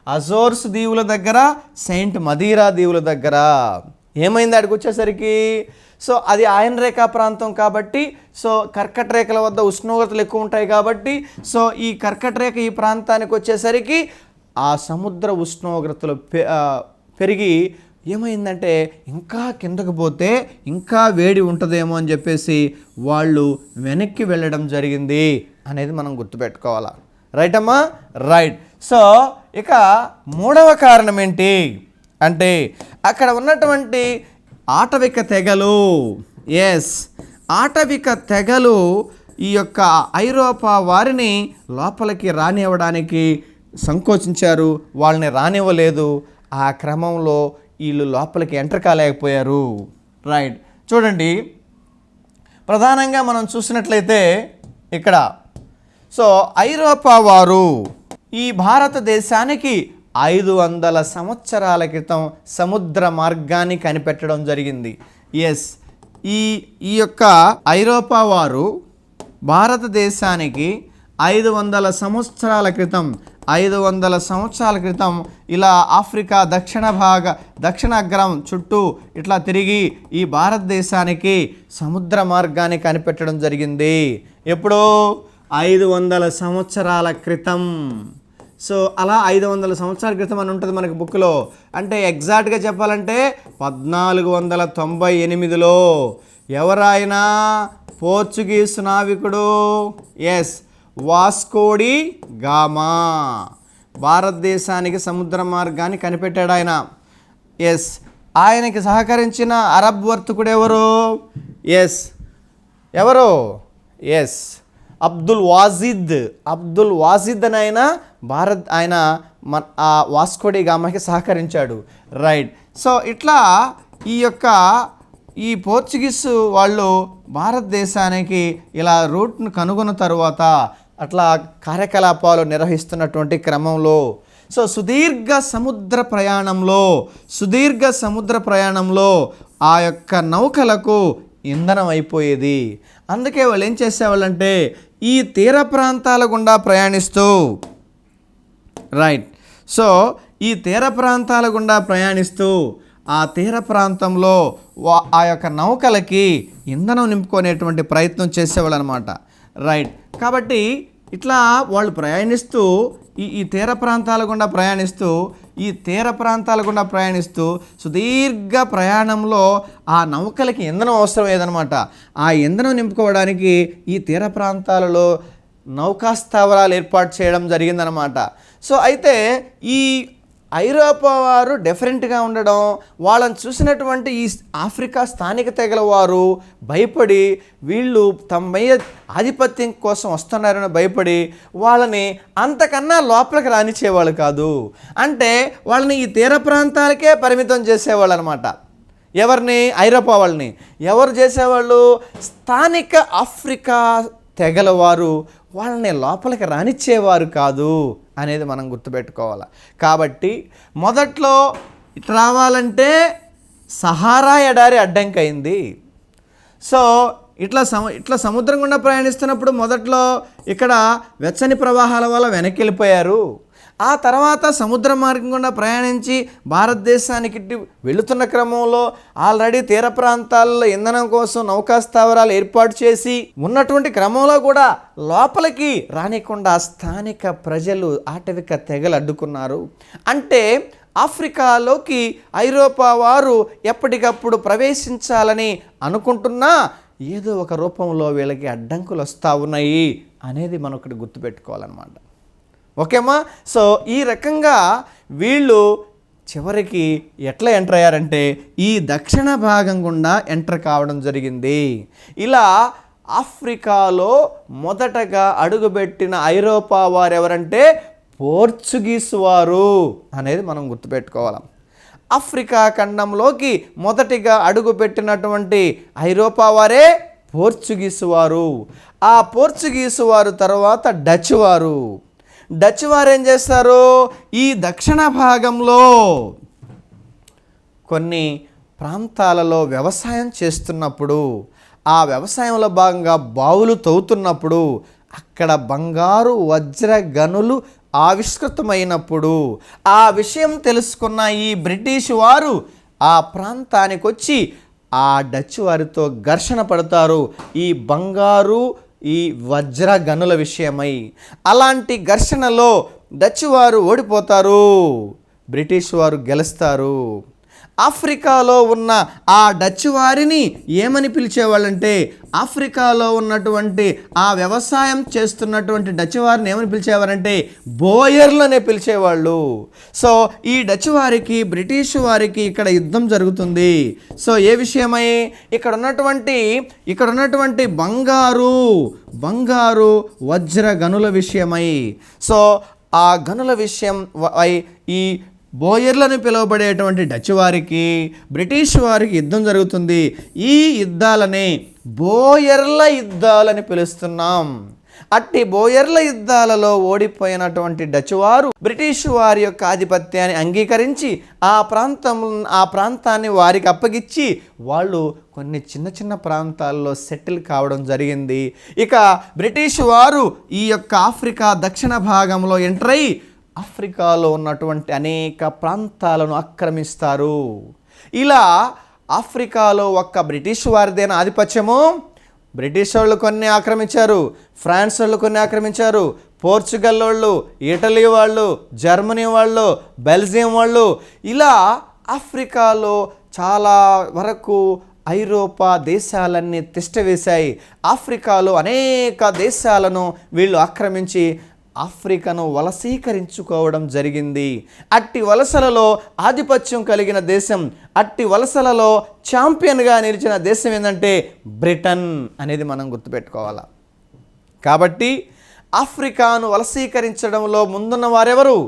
అజోర్స్ దీవుల దగ్గర, సెయింట్ మదీరా దీవుల దగ్గర. ఏమైంది అక్కడికి వచ్చేసరికి? సో అది ఆయన రేఖా ప్రాంతం కాబట్టి, సో కర్కట రేఖల వద్ద ఉష్ణోగ్రతలు ఎక్కువ ఉంటాయి కాబట్టి, సో ఈ కర్కట రేఖ ఈ ప్రాంతానికి వచ్చేసరికి ఆ సముద్ర ఉష్ణోగ్రతలు పెరిగి ఏమైందంటే ఇంకా కిందకు పోతే ఇంకా వేడి ఉంటుందేమో అని చెప్పేసి వాళ్ళు వెనక్కి వెళ్ళడం జరిగింది అనేది మనం గుర్తుపెట్టుకోవాలా. రైట్ అమ్మా? రైట్. సో ఇక మూడవ కారణం ఏంటి అంటే అక్కడ ఉన్నటువంటి ఆటవిక తెగలు. ఆటవిక తెగలు ఈ యొక్క ఐరోపా వారిని లోపలికి రానివ్వడానికి సంకోచించారు, వాళ్ళని రానివ్వలేదు. ఆ క్రమంలో వీళ్ళు లోపలికి ఎంటర్ కాలేకపోయారు. రైట్. చూడండి, ప్రధానంగా మనం చూసినట్లయితే ఇక్కడ సో ఐరోపా వారు ఈ భారతదేశానికి 500 సంవత్సరాల క్రితం సముద్ర మార్గాన్ని కనిపెట్టడం జరిగింది. ఈ యొక్క ఐరోపా వారు భారతదేశానికి 500 సంవత్సరాల క్రితం ఇలా ఆఫ్రికా దక్షిణ అగ్రం చుట్టూ ఇట్లా తిరిగి ఈ భారతదేశానికి సముద్ర మార్గాన్ని కనిపెట్టడం జరిగింది. ఎప్పుడు? 500 సంవత్సరాల క్రితం. సో అలా 500 సంవత్సరాల క్రితం అని ఉంటుంది మనకి బుక్లో. అంటే ఎగ్జాక్ట్గా చెప్పాలంటే 1498లో ఎవరైనా పోర్చుగీస్ నావికుడు వాస్కోడి గామా భారతదేశానికి సముద్ర మార్గాన్ని కనిపెట్టాడు ఆయన. ఆయనకి సహకరించిన అరబ్ వర్తకుడు ఎవరు? అబ్దుల్ వాజిద్ అని ఆయన వాస్కోడి గామాకి సహకరించాడు. రైట్. సో ఇట్లా ఈ పోర్చుగీస్ వాళ్ళు భారతదేశానికి ఇలా రూట్ను కనుగొన్న తర్వాత అట్లా కార్యకలాపాలు నిర్వహిస్తున్నటువంటి క్రమంలో సో సుదీర్ఘ సముద్ర ప్రయాణంలో ఆ యొక్క నౌకలకు ఇంధనం అయిపోయేది. అందుకే వాళ్ళు ఏం చేసేవాళ్ళంటే ఈ తీర ప్రాంతాల గుండా ప్రయాణిస్తూ ఆ తీర ప్రాంతంలో ఆ యొక్క నౌకలకి ఇంధనం నింపుకునేటువంటి ప్రయత్నం చేసేవాళ్ళు అనమాట. రైట్. కాబట్టి ఇట్లా వాళ్ళు ప్రయాణిస్తూ ఈ తీర ప్రాంతాల గుండా ప్రయాణిస్తూ సుదీర్ఘ ప్రయాణంలో ఆ నౌకలకి ఇంధనం అవసరం ఏదనమాట. ఆ ఇంధనం నింపుకోవడానికి ఈ తీర ప్రాంతాలలో నౌకా స్థావరాలు ఏర్పాటు చేయడం జరిగిందనమాట. సో అయితే ఈ ఐరోపా వారు డిఫరెంట్గా ఉండడం, వాళ్ళని చూసినటువంటి ఈ ఆఫ్రికా స్థానిక తెగల వారు భయపడి వీళ్ళు తమ ఆధిపత్యం కోసం వస్తున్నారని భయపడి వాళ్ళని అంతకన్నా లోపలికి రానిచ్చేవాళ్ళు కాదు. అంటే వాళ్ళని ఈ తీర ప్రాంతాలకే పరిమితం చేసేవాళ్ళు అనమాట. ఎవరిని? ఐరోపా వాళ్ళని. ఎవరు చేసేవాళ్ళు? స్థానిక ఆఫ్రికా తెగల వారు వాళ్ళని లోపలికి రానిచ్చేవారు కాదు అనేది మనం గుర్తుపెట్టుకోవాలి. కాబట్టి మొదట్లో ఇట్లా రావాలంటే సహారా ఎడారి అడ్డంకైంది. సో ఇట్లా సముద్రం గుండా ప్రయాణిస్తున్నప్పుడు మొదట్లో ఇక్కడ వెచ్చని ప్రవాహాల వల్ల వెనక్కి వెళ్ళిపోయారు. ఆ తర్వాత సముద్ర మార్గం గుండా ప్రయాణించి భారతదేశానికి వెళుతున్న క్రమంలో ఆల్రెడీ తీర ప్రాంతాల్లో ఇంధనం కోసం నౌకా స్థావరాలు ఏర్పాటు చేసి ఉన్నటువంటి క్రమంలో కూడా లోపలికి రానికుండా స్థానిక ప్రజలు ఆటవిక తెగలు అడ్డుకున్నారు. అంటే ఆఫ్రికాలోకి ఐరోపా వారు ఎప్పటికప్పుడు ప్రవేశించాలని అనుకుంటున్నా ఏదో ఒక రూపంలో వీళ్ళకి అడ్డంకులు వస్తూ ఉన్నాయి అనేది మనం ఒకటి గుర్తుపెట్టుకోవాలన్నమాట. ఓకేమ్మా. సో ఈ రకంగా వీళ్ళు చివరికి ఎట్లా ఎంటర్ అయ్యారంటే ఈ దక్షిణ భాగం గుండా ఎంటర్ కావడం జరిగింది. ఇలా ఆఫ్రికాలో మొదటగా అడుగుపెట్టిన ఐరోపా వారు ఎవరంటే పోర్చుగీస్ వారు అనేది మనం గుర్తుపెట్టుకోవాలి. ఆఫ్రికా ఖండంలోకి మొదటిగా అడుగుపెట్టినటువంటి ఐరోపా వారే పోర్చుగీసు వారు. ఆ పోర్చుగీసు వారు తర్వాత డచ్ వారు. డచ్ వారు ఏం చేస్తారు, ఈ దక్షిణ భాగంలో కొన్ని ప్రాంతాలలో వ్యవసాయం చేస్తున్నప్పుడు, ఆ వ్యవసాయంలో భాగంగా బావులు తవ్వుతున్నప్పుడు అక్కడ బంగారు వజ్ర గనులు ఆవిష్కృతమైనప్పుడు ఆ విషయం తెలుసుకున్న ఈ బ్రిటిష్ వారు ఆ ప్రాంతానికి వచ్చి ఆ డచ్ వారితో ఘర్షణ పడతారు ఈ బంగారు ఈ వజ్ర గనుల విషయమై. అలాంటి ఘర్షణలో డచ్ వారు ఓడిపోతారు, బ్రిటిష్ వారు గెలుస్తారు. ఆఫ్రికాలో ఉన్న ఆ డచ్ వారిని ఏమని పిలిచేవాళ్ళంటే, ఆఫ్రికాలో ఉన్నటువంటి ఆ వ్యవసాయం చేస్తున్నటువంటి డచ్ వారిని ఏమని పిలిచేవారంటే బోయర్లు అనే పిలిచేవాళ్ళు. సో ఈ డచ్ వారికి బ్రిటిష్ వారికి ఇక్కడ యుద్ధం జరుగుతుంది. సో ఏ విషయమై, ఇక్కడ ఉన్నటువంటి బంగారు వజ్ర గనుల విషయమై. సో ఆ గనుల విషయం ఈ బోయర్లను పిలువబడేటువంటి డచ్ వారికి బ్రిటిష్ వారికి యుద్ధం జరుగుతుంది. ఈ యుద్ధాలనే బోయర్ల యుద్ధాలని పిలుస్తున్నాం. అట్టి బోయర్ల యుద్ధాలలో ఓడిపోయినటువంటి డచ్ వారు బ్రిటిష్ వారి యొక్క ఆధిపత్యాన్ని అంగీకరించి ఆ ప్రాంతాన్ని వారికి అప్పగిచ్చి వాళ్ళు కొన్ని చిన్న ప్రాంతాల్లో సెటిల్ కావడం జరిగింది. ఇక బ్రిటిష్ వారు ఈ యొక్క ఆఫ్రికా దక్షిణ భాగంలో ఎంటర్ అయ్యి ఆఫ్రికాలో ఉన్నటువంటి అనేక ప్రాంతాలను ఆక్రమిస్తారు. ఇలా ఆఫ్రికాలో ఒక్క బ్రిటిష్ వారిదైన ఆధిపత్యము, బ్రిటిష్ వాళ్ళు కొన్ని ఆక్రమించారు, ఫ్రాన్స్ వాళ్ళు కొన్ని ఆక్రమించారు, పోర్చుగల్ వాళ్ళు, ఇటలీ వాళ్ళు, జర్మనీ వాళ్ళు, బెల్జియం వాళ్ళు, ఇలా ఆఫ్రికాలో చాలా వరకు ఐరోపా దేశాలన్నీ తిష్టవేశాయి. ఆఫ్రికాలో అనేక దేశాలను వీళ్ళు ఆక్రమించి ఆఫ్రికాను వలసీకరించుకోవడం జరిగింది. అట్టి వలసలలో ఆధిపత్యం కలిగిన దేశం, అట్టి వలసలలో ఛాంపియన్గా నిలిచిన దేశం ఏంటంటే బ్రిటన్ అనేది మనం గుర్తుపెట్టుకోవాలి. కాబట్టి ఆఫ్రికాను వలసీకరించడంలో ముందున్న వారెవరు,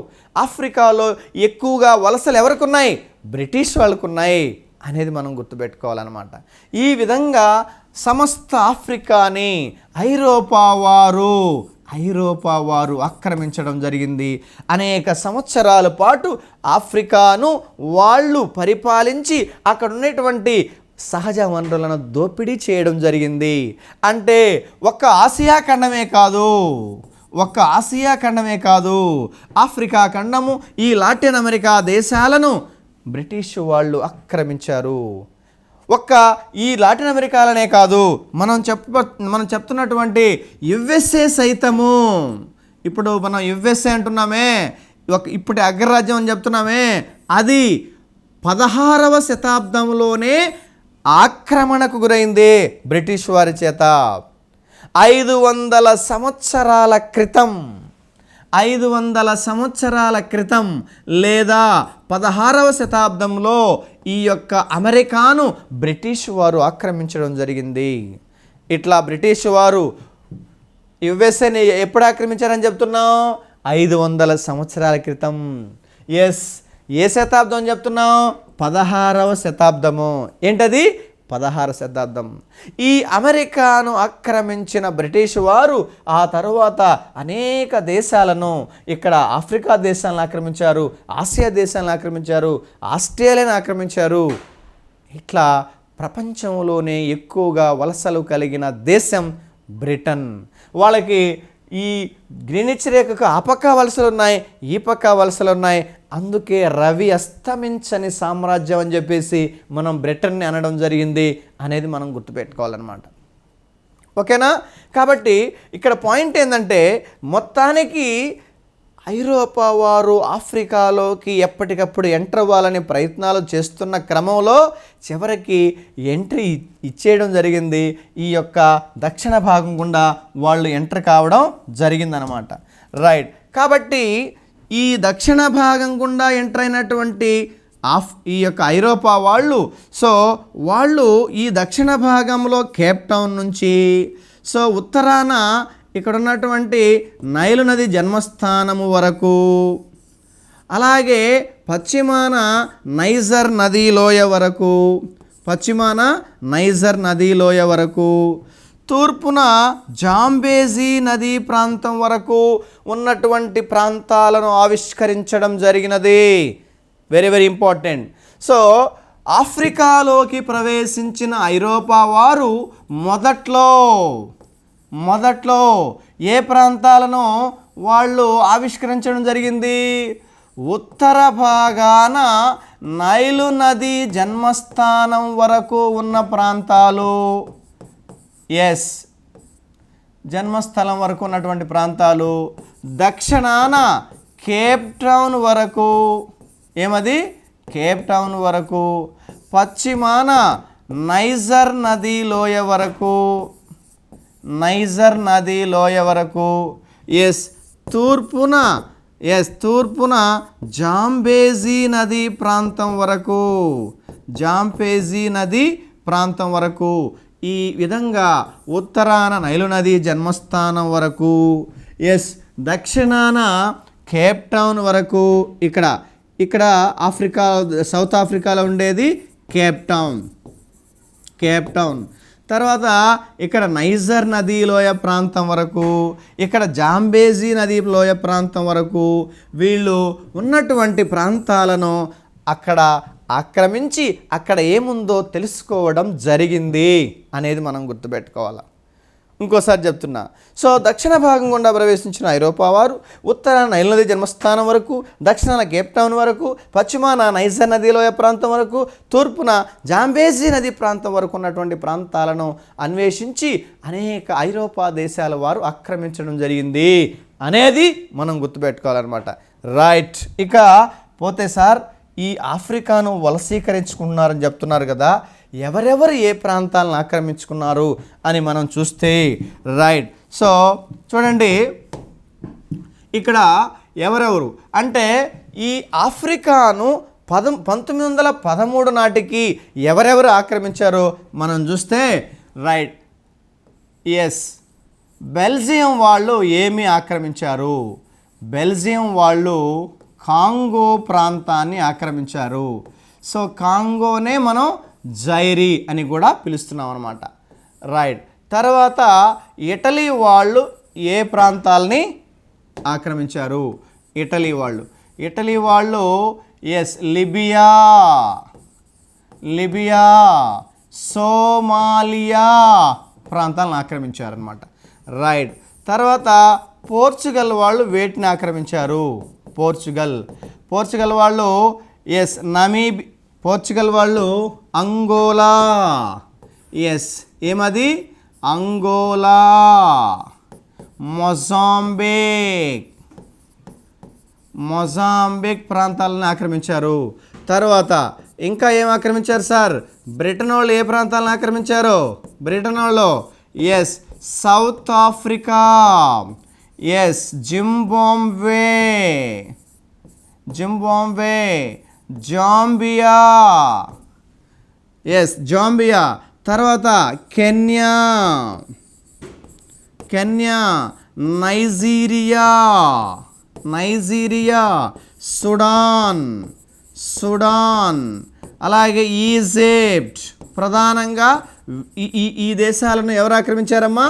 ఆఫ్రికాలో ఎక్కువగా వలసలు ఎవరికి ఉన్నాయి, బ్రిటిష్ వాళ్ళకు ఉన్నాయి అనేది మనం గుర్తుపెట్టుకోవాలన్నమాట. ఈ విధంగా సమస్త ఆఫ్రికాని ఐరోపా వారు ఆక్రమించడం జరిగింది. అనేక సంవత్సరాల పాటు ఆఫ్రికాను వాళ్ళు పరిపాలించి అక్కడ ఉన్నటువంటి సహజ వనరులను దోపిడీ చేయడం జరిగింది. అంటే ఒక్క ఆసియా ఖండమే కాదు, ఆఫ్రికా ఖండము, ఈ లాటిన్ అమెరికా దేశాలను బ్రిటిష్ వాళ్ళు ఆక్రమించారు. ఈ లాటిన్ అమెరికాలనే కాదు, మనం చెప్తున్నటువంటి యుఎస్ఏ సైతము, ఇప్పుడు మనం యుఎస్ఏ అంటున్నామే, ఇప్పటి అగ్రరాజ్యం అని చెప్తున్నామే, అది 16వ శతాబ్దంలోనే ఆక్రమణకు గురైంది బ్రిటిష్ వారి చేత. 500 సంవత్సరాల క్రితం లేదా 16వ శతాబ్దంలో ఈ యొక్క అమెరికాను బ్రిటిష్ వారు ఆక్రమించడం జరిగింది. ఇట్లా బ్రిటిష్ వారు యుఎస్ఏని ఎప్పుడు ఆక్రమించారని చెప్తున్నాం, 500 సంవత్సరాల క్రితం. ఏ శతాబ్దం అని చెప్తున్నాం, 16వ శతాబ్దము. ఏంటది, 16వ శతాబ్దం. ఈ అమెరికాను ఆక్రమించిన బ్రిటిష్ వారు ఆ తరువాత అనేక దేశాలను, ఇక్కడ ఆఫ్రికా దేశాలను ఆక్రమించారు, ఆసియా దేశాలను ఆక్రమించారు, ఆస్ట్రేలియాను ఆక్రమించారు. ఇట్లా ప్రపంచంలోనే ఎక్కువగా వలసలు కలిగిన దేశం బ్రిటన్. వాళ్ళకి ఈ గ్రీనిచ్ రేఖకు ఆ పక్క వలసలు ఉన్నాయి, ఈ పక్క వలసలు ఉన్నాయి. అందుకే రవి అస్తమించని సామ్రాజ్యం అని చెప్పేసి మనం బ్రిటన్ని అనడం జరిగింది అనేది మనం గుర్తుపెట్టుకోవాలన్నమాట. ఓకేనా? కాబట్టి ఇక్కడ పాయింట్ ఏంటంటే మొత్తానికి ఐరోపా వారు ఆఫ్రికాలోకి ఎప్పటికప్పుడు ఎంటర్ అవ్వాలని ప్రయత్నాలు చేస్తున్న క్రమంలో చివరికి ఎంట్రీ ఇచ్చేయడం జరిగింది. ఈ యొక్క దక్షిణ భాగం గుండా వాళ్ళు ఎంటర్ కావడం జరిగిందనమాట. రైట్. కాబట్టి ఈ దక్షిణ భాగం గుండా ఎంటర్ అయినటువంటి ఈ యొక్క ఐరోపా వాళ్ళు వాళ్ళు ఈ దక్షిణ భాగంలో కేప్ టౌన్ నుంచి ఉత్తరాన ఇక్కడ ఉన్నటువంటి నైలు నది జన్మస్థానము వరకు, అలాగే పశ్చిమాన నైజర్ నదీ లోయ వరకు, తూర్పున జాంబేజీ నదీ ప్రాంతం వరకు ఉన్నటువంటి ప్రాంతాలను ఆవిష్కరించడం జరిగినది. Very very important. ఆఫ్రికాలోకి ప్రవేశించిన ఐరోపా వారు మొదట్లో ఏ ప్రాంతాలను వాళ్ళు ఆవిష్కరించడం జరిగింది? ఉత్తర భాగాన నైలు నది జన్మస్థానం వరకు ఉన్న ప్రాంతాలు, జన్మస్థలం వరకు ఉన్నటువంటి ప్రాంతాలు, దక్షిణాన కేప్ టౌన్ వరకు, కేప్ టౌన్ వరకు, పశ్చిమాన నైజర్ నదీ లోయ వరకు, తూర్పున జాంబేజీ నదీ ప్రాంతం వరకు, ఈ విధంగా ఉత్తరాన నైలు నది జన్మస్థానం వరకు, దక్షిణాన కేప్ టౌన్ వరకు. ఇక్కడ ఆఫ్రికా, సౌత్ ఆఫ్రికాలో ఉండేది కేప్ టౌన్. తర్వాత ఇక్కడ నైజర్ నదీ లోయ ప్రాంతం వరకు, ఇక్కడ జాంబేజీ నదీ లోయ ప్రాంతం వరకు వీళ్ళు ఉన్నటువంటి ప్రాంతాలను అక్కడ ఆక్రమించి అక్కడ ఏముందో తెలుసుకోవడం జరిగింది అనేది మనం గుర్తుపెట్టుకోవాలి. ఇంకోసారి చెప్తున్నా. దక్షిణ భాగం గుండా ప్రవేశించిన ఐరోపా వారు ఉత్తరాన నైల్ నది జన్మస్థానం వరకు, దక్షిణాన కేప్ టౌన్ వరకు, పశ్చిమాన నైజర్ నదీ లోయ ప్రాంతం వరకు, తూర్పున జాంబేజీ నది ప్రాంతం వరకు ఉన్నటువంటి ప్రాంతాలను అన్వేషించి అనేక ఐరోపా దేశాల వారు ఆక్రమించడం జరిగింది అనేది మనం గుర్తుపెట్టుకోవాలన్నమాట. రైట్. ఇక పోతే సార్, ఈ ఆఫ్రికాను వలసీకరించుకున్నారని చెప్తున్నారు కదా, ఎవరెవరు ఏ ప్రాంతాలను ఆక్రమించుకున్నారు అని మనం చూస్తే, రైట్. చూడండి ఇక్కడ ఎవరెవరు అంటే ఈ ఆఫ్రికాను 1913 నాటికి ఎవరెవరు ఆక్రమించారో మనం చూస్తే, రైట్, బెల్జియం వాళ్ళు ఏమి ఆక్రమించారు? బెల్జియం వాళ్ళు కాంగో ప్రాంతాన్ని ఆక్రమించారు. కాంగోనే మనం జైరీ అని కూడా పిలుస్తున్నాం అన్నమాట. రైట్. తర్వాత ఇటలీ వాళ్ళు ఏ ప్రాంతాలని ఆక్రమించారు? ఇటలీ వాళ్ళు లిబియా, సోమాలియా ప్రాంతాలను ఆక్రమించారనమాట. రైట్. తర్వాత పోర్చుగల్ వాళ్ళు వేటిని ఆక్రమించారు? పోర్చుగల్ వాళ్ళు పోర్చుగల్ వాళ్ళు అంగోలా, ఏమది? అంగోలా. మొజాంబిక్ ప్రాంతాలను ఆక్రమించారు. తర్వాత ఇంకా ఏం ఆక్రమించారు సార్? బ్రిటన్ వాళ్ళు ఏ ప్రాంతాలను ఆక్రమించారు? బ్రిటన్ వాళ్ళు సౌత్ ఆఫ్రికా, జింబాబ్వే, జాంబియా. తర్వాత కెన్యా, నైజీరియా, సుడాన్, అలాగే ఈజిప్ట్. ప్రధానంగా ఈ దేశాలను ఎవరు ఆక్రమించారమ్మా?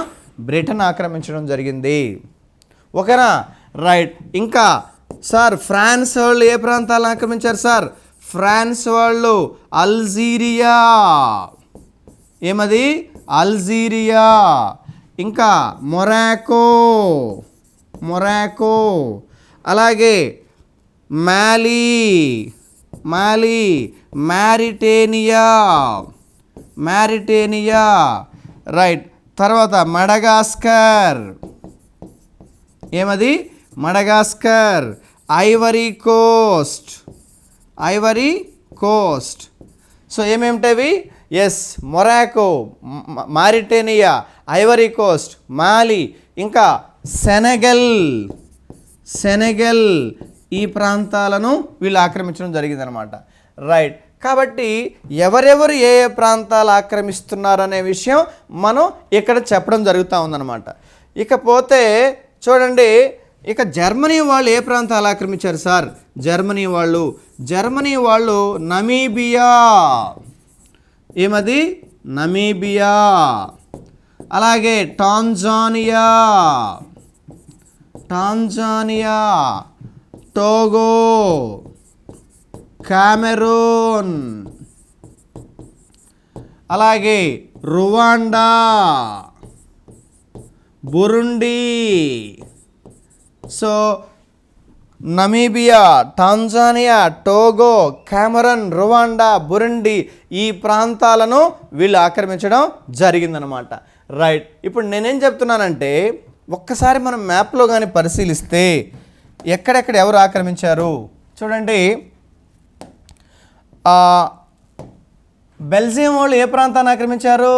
బ్రిటన్ ఆక్రమించడం జరిగింది. ఓకేనా? రైట్. ఇంకా సార్ ఫ్రాన్స్ వాళ్ళు ఏ ప్రాంతాలను ఆక్రమించారు సార్? ఫ్రాన్స్ వాళ్ళు అల్జీరియా, అల్జీరియా. ఇంకా మొరాకో, అలాగే మ్యారిటేనియా, రైట్. తర్వాత మడగాస్కర్, ఏమది మడగాస్కర్, ఐవరీ కోస్ట్. సో ఏమేమిటవి? Yes, Morocco, Mauritania, Ivory Coast, Mali, ఇంకా సెనెగల్ ఈ ప్రాంతాలను వీళ్ళు ఆక్రమించడం జరిగిందనమాట. రైట్. కాబట్టి ఎవరెవరు ఏ ఏ ప్రాంతాలు ఆక్రమిస్తున్నారనే విషయం మనం ఇక్కడ చెప్పడం జరుగుతూ ఉందన్నమాట. ఇకపోతే చూడండి, ఇక జర్మనీ వాళ్ళు ఏ ప్రాంతాలు ఆక్రమించారు సార్? జర్మనీ వాళ్ళు నమీబియా, ఏమది నమీబియా, అలాగే టాంజానియా, టోగో, కామెరూన్, అలాగే Rwanda, Burundi. So Namibia, Tanzania, Togo, Cameroon, Rwanda, Burundi ఈ ప్రాంతాలను వీళ్ళు ఆక్రమించడం జరిగిందనమాట. రైట్. ఇప్పుడు నేనేం చెప్తున్నానంటే, ఒక్కసారి మనం మ్యాప్లో కానీ పరిశీలిస్తే ఎక్కడెక్కడ ఎవరు ఆక్రమించారు చూడండి. బెల్జియం వాళ్ళు ఏ ప్రాంతాన్ని ఆక్రమించారు?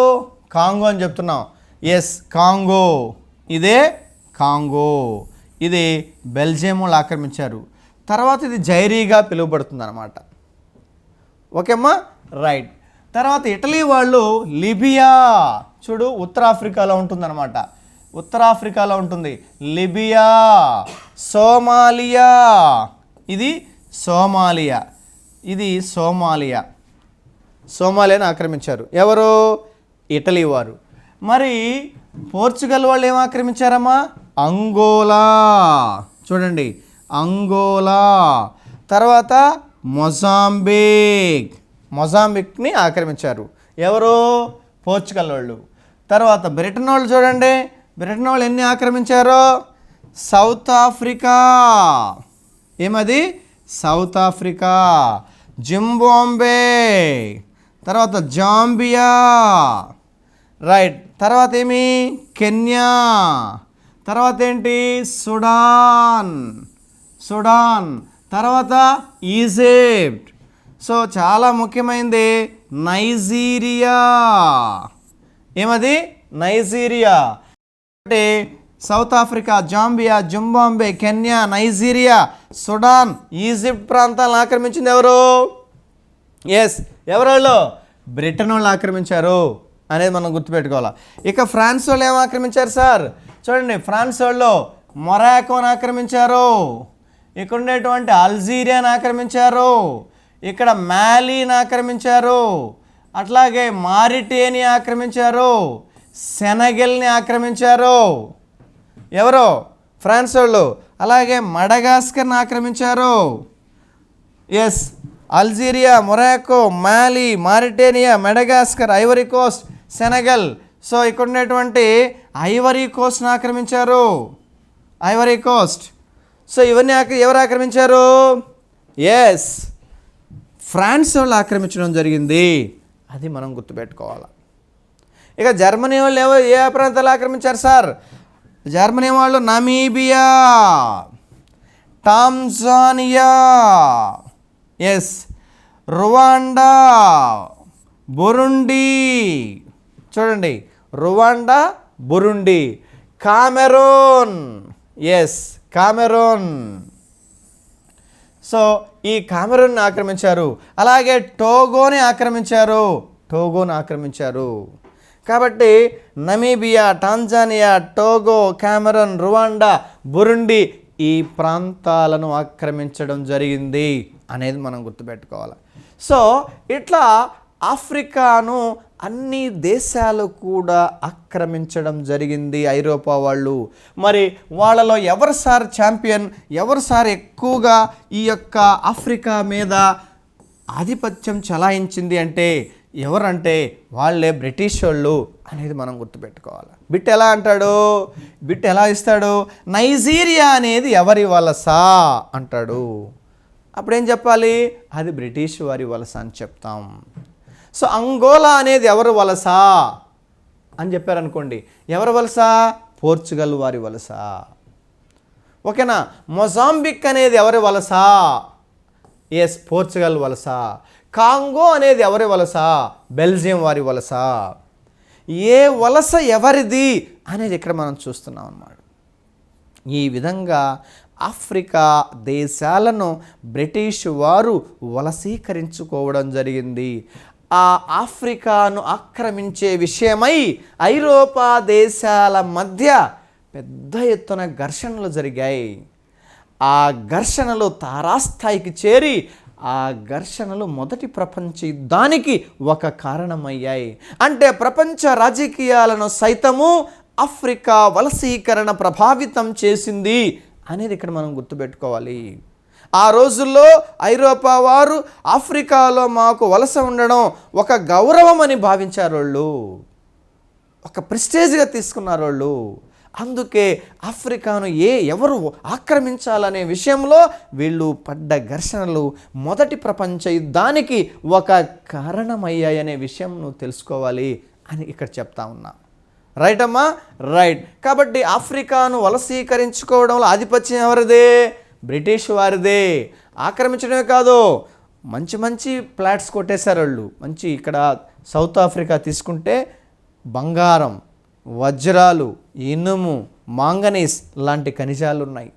కాంగో అని చెప్తున్నాం. ఎస్, కాంగో, ఇదే కాంగో, ఇది బెల్జియం వాళ్ళు ఆక్రమించారు. తర్వాత ఇది జైరీగా పిలువబడుతుంది అనమాట. ఓకేమ్మా, రైట్. తర్వాత ఇటలీ వాళ్ళు లిబియా, చూడు ఉత్తరాఫ్రికాలో ఉంటుందన్నమాట, ఉత్తరాఫ్రికాలో ఉంటుంది. లిబియా, సోమాలియా, ఇది సోమాలియాని ఆక్రమించారు. ఎవరు? ఇటలీ వారు. మరి పోర్చుగల్ వాళ్ళు ఏం ఆక్రమించారమ్మా? అంగోలా, చూడండి అంగోలా. తర్వాత మొజాంబిక్ని ఆక్రమించారు. ఎవరు? పోర్చుగల్ వాళ్ళు. తర్వాత బ్రిటన్ వాళ్ళు చూడండి, బ్రిటన్ వాళ్ళు ఎన్ని ఆక్రమించారో? సౌత్ ఆఫ్రికా, ఏమది సౌత్ ఆఫ్రికా, జింబాబ్వే, తర్వాత జాంబియా, రైట్. తర్వాత ఏమి? కెన్యా, తర్వాత ఏంటి? సుడాన్, తర్వాత ఈజిప్ట్. సో చాలా ముఖ్యమైనది నైజీరియా, ఏమది? నైజీరియా. అంటే south Africa, Zambia, Zimbabwe, Kenya, Nigeria, Sudan, Egypt ప్రాంతాలను ఆక్రమించింది ఎవరు? ఎస్, ఎవరు? బ్రిటన్ వాళ్ళు ఆక్రమించారు అనేది మనం గుర్తుపెట్టుకోవాలి. ఇక ఫ్రాన్స్ వాళ్ళు ఏం ఆక్రమించారు సార్? చూడండి, ఫ్రాన్స్ వాళ్ళు మొరాకోని ఆక్రమించారు, ఇక్కడ ఉండేటువంటి అల్జీరియాని ఆక్రమించారు, ఇక్కడ మాలీని ఆక్రమించారు, అట్లాగే మారిటేనియా ఆక్రమించారు, సెనగల్ని ఆక్రమించారు. ఎవరు? ఫ్రాన్స్ వాళ్ళు. అలాగే మడగాస్కర్ని ఆక్రమించారు. Yes, Algeria, Morocco, Mali, Mauritania, Madagascar, Ivory Coast, Senegal. So ఇక్కడ ఉండేటువంటి ఐవరీ కోస్ట్ని ఆక్రమించారు, ఐవరీ కోస్ట్. సో ఇవన్నీ ఎవరు ఆక్రమించారు? ఎస్, ఫ్రాన్స్ వాళ్ళు ఆక్రమించడం జరిగింది, అది మనం గుర్తుపెట్టుకోవాలి. ఇక జర్మనీ వాళ్ళు ఏ ప్రాంతాలు ఆక్రమించారు సార్? జర్మనీ వాళ్ళు Namibia, Tanzania, yes, Rwanda, Burundi, చూడండి Rwanda, Burundi, Cameroon, yes Cameroon. So ఈ కామెరూన్ని ఆక్రమించారు. అలాగే టోగోని ఆక్రమించారు. కాబట్టి Namibia, Tanzania, Togo, Cameroon, Rwanda, Burundi ఈ ప్రాంతాలను ఆక్రమించడం జరిగింది అనేది మనం గుర్తుపెట్టుకోవాలి. సో ఇట్లా ఆఫ్రికాను అన్ని దేశాలు కూడా ఆక్రమించడం జరిగింది ఐరోపా వాళ్ళు. మరి వాళ్ళలో ఎవరు సార్ ఛాంపియన్, ఎవరు సార్ ఎక్కువగా ఈ యొక్క ఆఫ్రికా మీద ఆధిపత్యం చలాయించింది అంటే ఎవరంటే వాళ్ళే బ్రిటిష్ వాళ్ళు అనేది మనం గుర్తుపెట్టుకోవాలి. బిట్ ఎలా అంటాడు, బిట్ ఎలా ఇస్తాడు, నైజీరియా అనేది ఎవరి వలస అంటాడు. అప్పుడేం చెప్పాలి, అది బ్రిటిష్ వారి వలస అని చెప్తాం. సో అంగోలా అనేది ఎవరి వలస అని చెప్పారనుకోండి, ఎవరి వలస, పోర్చుగల్ వారి వలస. ఓకేనా. మొజాంబిక్ అనేది ఎవరి వలస, ఎస్ పోర్చుగల్ వలస. కాంగో అనేది ఎవరి వలస, బెల్జియం వారి వలస. ఏ వలస ఎవరిది అనేది ఇక్కడ మనం చూస్తున్నాం అన్నమాట. ఈ విధంగా ఆఫ్రికా దేశాలను బ్రిటిష్ వారు వలసీకరించుకోవడం జరిగింది. ఆ ఆఫ్రికాను ఆక్రమించే విషయమై ఐరోపా దేశాల మధ్య పెద్ద ఎత్తున ఘర్షణలు జరిగాయి. ఆ ఘర్షణలు తారాస్థాయికి చేరి ఆ ఘర్షణలు మొదటి ప్రపంచ యుద్ధానికి ఒక కారణమయ్యాయి. అంటే ప్రపంచ రాజకీయాలను సైతము ఆఫ్రికా వలసీకరణ ప్రభావితం చేసింది అనేది ఇక్కడ మనం గుర్తుపెట్టుకోవాలి. ఆ రోజుల్లో ఐరోపా వారు ఆఫ్రికాలో మాకు వలస ఉండడం ఒక గౌరవం అని భావించారు వాళ్ళు, ఒక ప్రెస్టేజ్గా తీసుకున్నారు వాళ్ళు. అందుకే ఆఫ్రికాను ఎవరు ఆక్రమించాలనే విషయంలో వీళ్ళు పడ్డ ఘర్షణలు మొదటి ప్రపంచ యుద్ధానికి ఒక కారణమయ్యాయనే విషయం నువ్వు తెలుసుకోవాలి అని ఇక్కడ చెప్తా ఉన్నా. రైట్ అమ్మా, రైట్. కాబట్టి ఆఫ్రికాను వలసీకరించుకోవడంలో ఆధిపత్యం ఎవరిదే, బ్రిటిష్ వారిదే. ఆక్రమించడమే కాదు, మంచి మంచి ప్లాట్స్ కొట్టేశారు వాళ్ళు. మంచి ఇక్కడ సౌత్ ఆఫ్రికా తీసుకుంటే బంగారం, వజ్రాలు, ఇనుము, మాంగనీస్ లాంటి ఖనిజాలు ఉన్నాయి.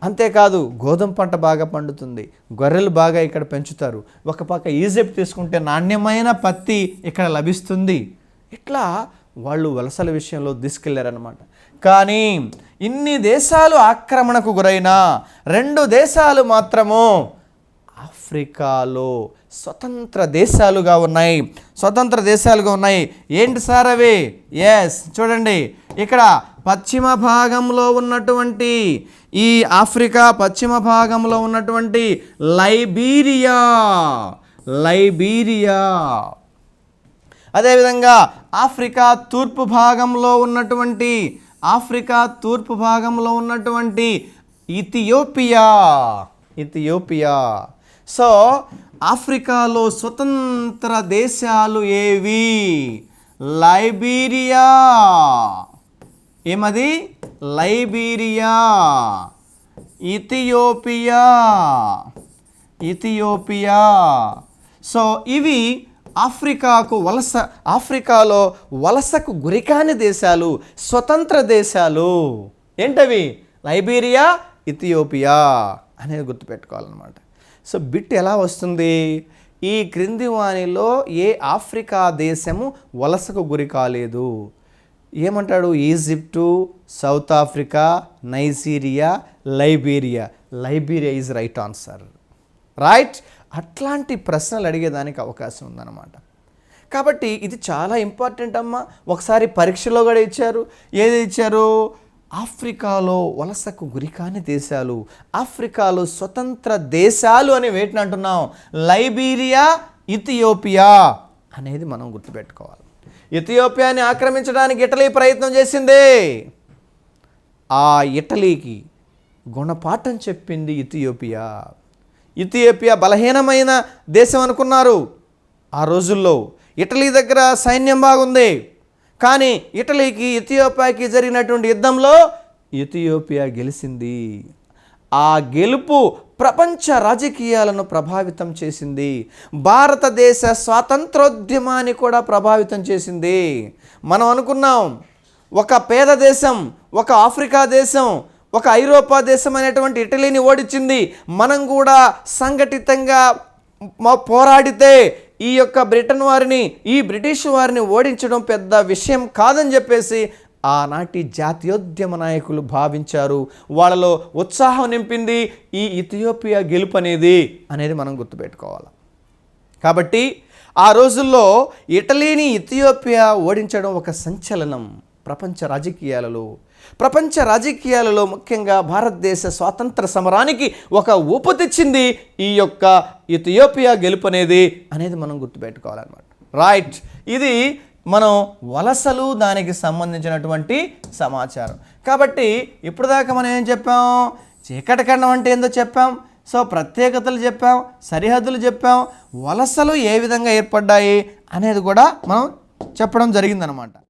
అంతేకాదు గోధుమ పంట బాగా పండుతుంది, గొర్రెలు బాగా ఇక్కడ పెంచుతారు. ఒక పక్క ఈజిప్ట్ తీసుకుంటే నాణ్యమైన పత్తి ఇక్కడ లభిస్తుంది. ఇట్లా వాళ్ళు వలసల విషయంలో తీసుకెళ్లారనమాట. కానీ ఇన్ని దేశాలు ఆక్రమణకు గురైన 2 దేశాలు మాత్రము ఆఫ్రికాలో స్వతంత్ర దేశాలుగా ఉన్నాయి. స్వతంత్ర దేశాలుగా ఉన్నాయి. ఏంటి సార్ అవి? ఎస్, చూడండి ఇక్కడ పశ్చిమ భాగంలో ఉన్నటువంటి ఈ ఆఫ్రికా పశ్చిమ భాగంలో ఉన్నటువంటి లైబీరియా, అదేవిధంగా ఆఫ్రికా తూర్పు భాగంలో ఉన్నటువంటి ఇథియోపియా. సో ఆఫ్రికాలో స్వతంత్ర దేశాలు ఏవి? లైబీరియా. ఏమది? Liberia, Ethiopia. సో ఇవి ఆఫ్రికాలో వలసకు గురికాని దేశాలు, స్వతంత్ర దేశాలు. ఏంటవి? లైబీరియా, ఇథియోపియా అనేది గుర్తుపెట్టుకోవాలన్నమాట. సో బిట్ ఎలా వస్తుంది? ఈ క్రింది వానిలో ఏ ఆఫ్రికా దేశము వలసకు గురి కాలేదు? ఏమంటాడు? Egypt, south Africa, Nigeria, Liberia is right answer. Right. అట్లాంటి ప్రశ్నలు అడిగేదానికి అవకాశం ఉందన్నమాట. కాబట్టి ఇది చాలా ఇంపార్టెంట్ అమ్మా. ఒకసారి పరీక్షలో కూడా ఇచ్చారు. ఏది ఇచ్చారు? ఆఫ్రికాలో వలసకు గురికాని దేశాలు, ఆఫ్రికాలో స్వతంత్ర దేశాలు అని వేటిని అంటున్నాం? లైబీరియా, ఇథియోపియా అనేది మనం గుర్తుపెట్టుకోవాలి. ఇథియోపియాని ఆక్రమించడానికి ఇటలీ ప్రయత్నం చేసింది. ఆ ఇటలీకి గుణపాఠం చెప్పింది ఇథియోపియా బలహీనమైన దేశం అనుకున్నారు ఆ రోజుల్లో. ఇటలీ దగ్గర సైన్యం బాగుంది. కానీ ఇటలీకి ఇథియోపియాకి జరిగినటువంటి యుద్ధంలో ఇథియోపియా గెలిచింది. ఆ గెలుపు ప్రపంచ రాజకీయాలను ప్రభావితం చేసింది. భారతదేశ స్వాతంత్రోద్యమాన్ని కూడా ప్రభావితం చేసింది. మనం అనుకున్నాం ఒక పేద దేశం, ఒక ఆఫ్రికా దేశం, ఒక ఐరోపా దేశం అనేటువంటి ఇటలీని ఓడించింది. మనం కూడా సంఘటితంగా పోరాడితే ఈ యొక్క ఈ బ్రిటిష్ వారిని ఓడించడం పెద్ద విషయం కాదని చెప్పేసి ఆనాటి జాతీయోద్యమ నాయకులు భావించారు. వాళ్ళలో ఉత్సాహం నింపింది ఈ ఇథియోపియా గెలుపు అనేది మనం గుర్తుపెట్టుకోవాలి. కాబట్టి ఆ రోజుల్లో ఇటలీని ఇథియోపియా ఓడించడం ఒక సంచలనం. ప్రపంచ రాజకీయాలలో ముఖ్యంగా భారతదేశ స్వాతంత్ర సమరానికి ఒక ఊపు తెచ్చింది ఈ యొక్క ఇథియోపియా గెలుపు అనేది మనం గుర్తుపెట్టుకోవాలన్నమాట. రైట్, ఇది మనం వలసలు దానికి సంబంధించినటువంటి సమాచారం. కాబట్టి ఇప్పుడు దాకా మనం ఏం చెప్పాం? చీకటి ఖండం అంటే ఏందో చెప్పాం, సో ప్రత్యేకతలు చెప్పాం, సరిహద్దులు చెప్పాం, వలసలు ఏ విధంగా ఏర్పడ్డాయి అనేది కూడా మనం చెప్పడం జరిగిందనమాట.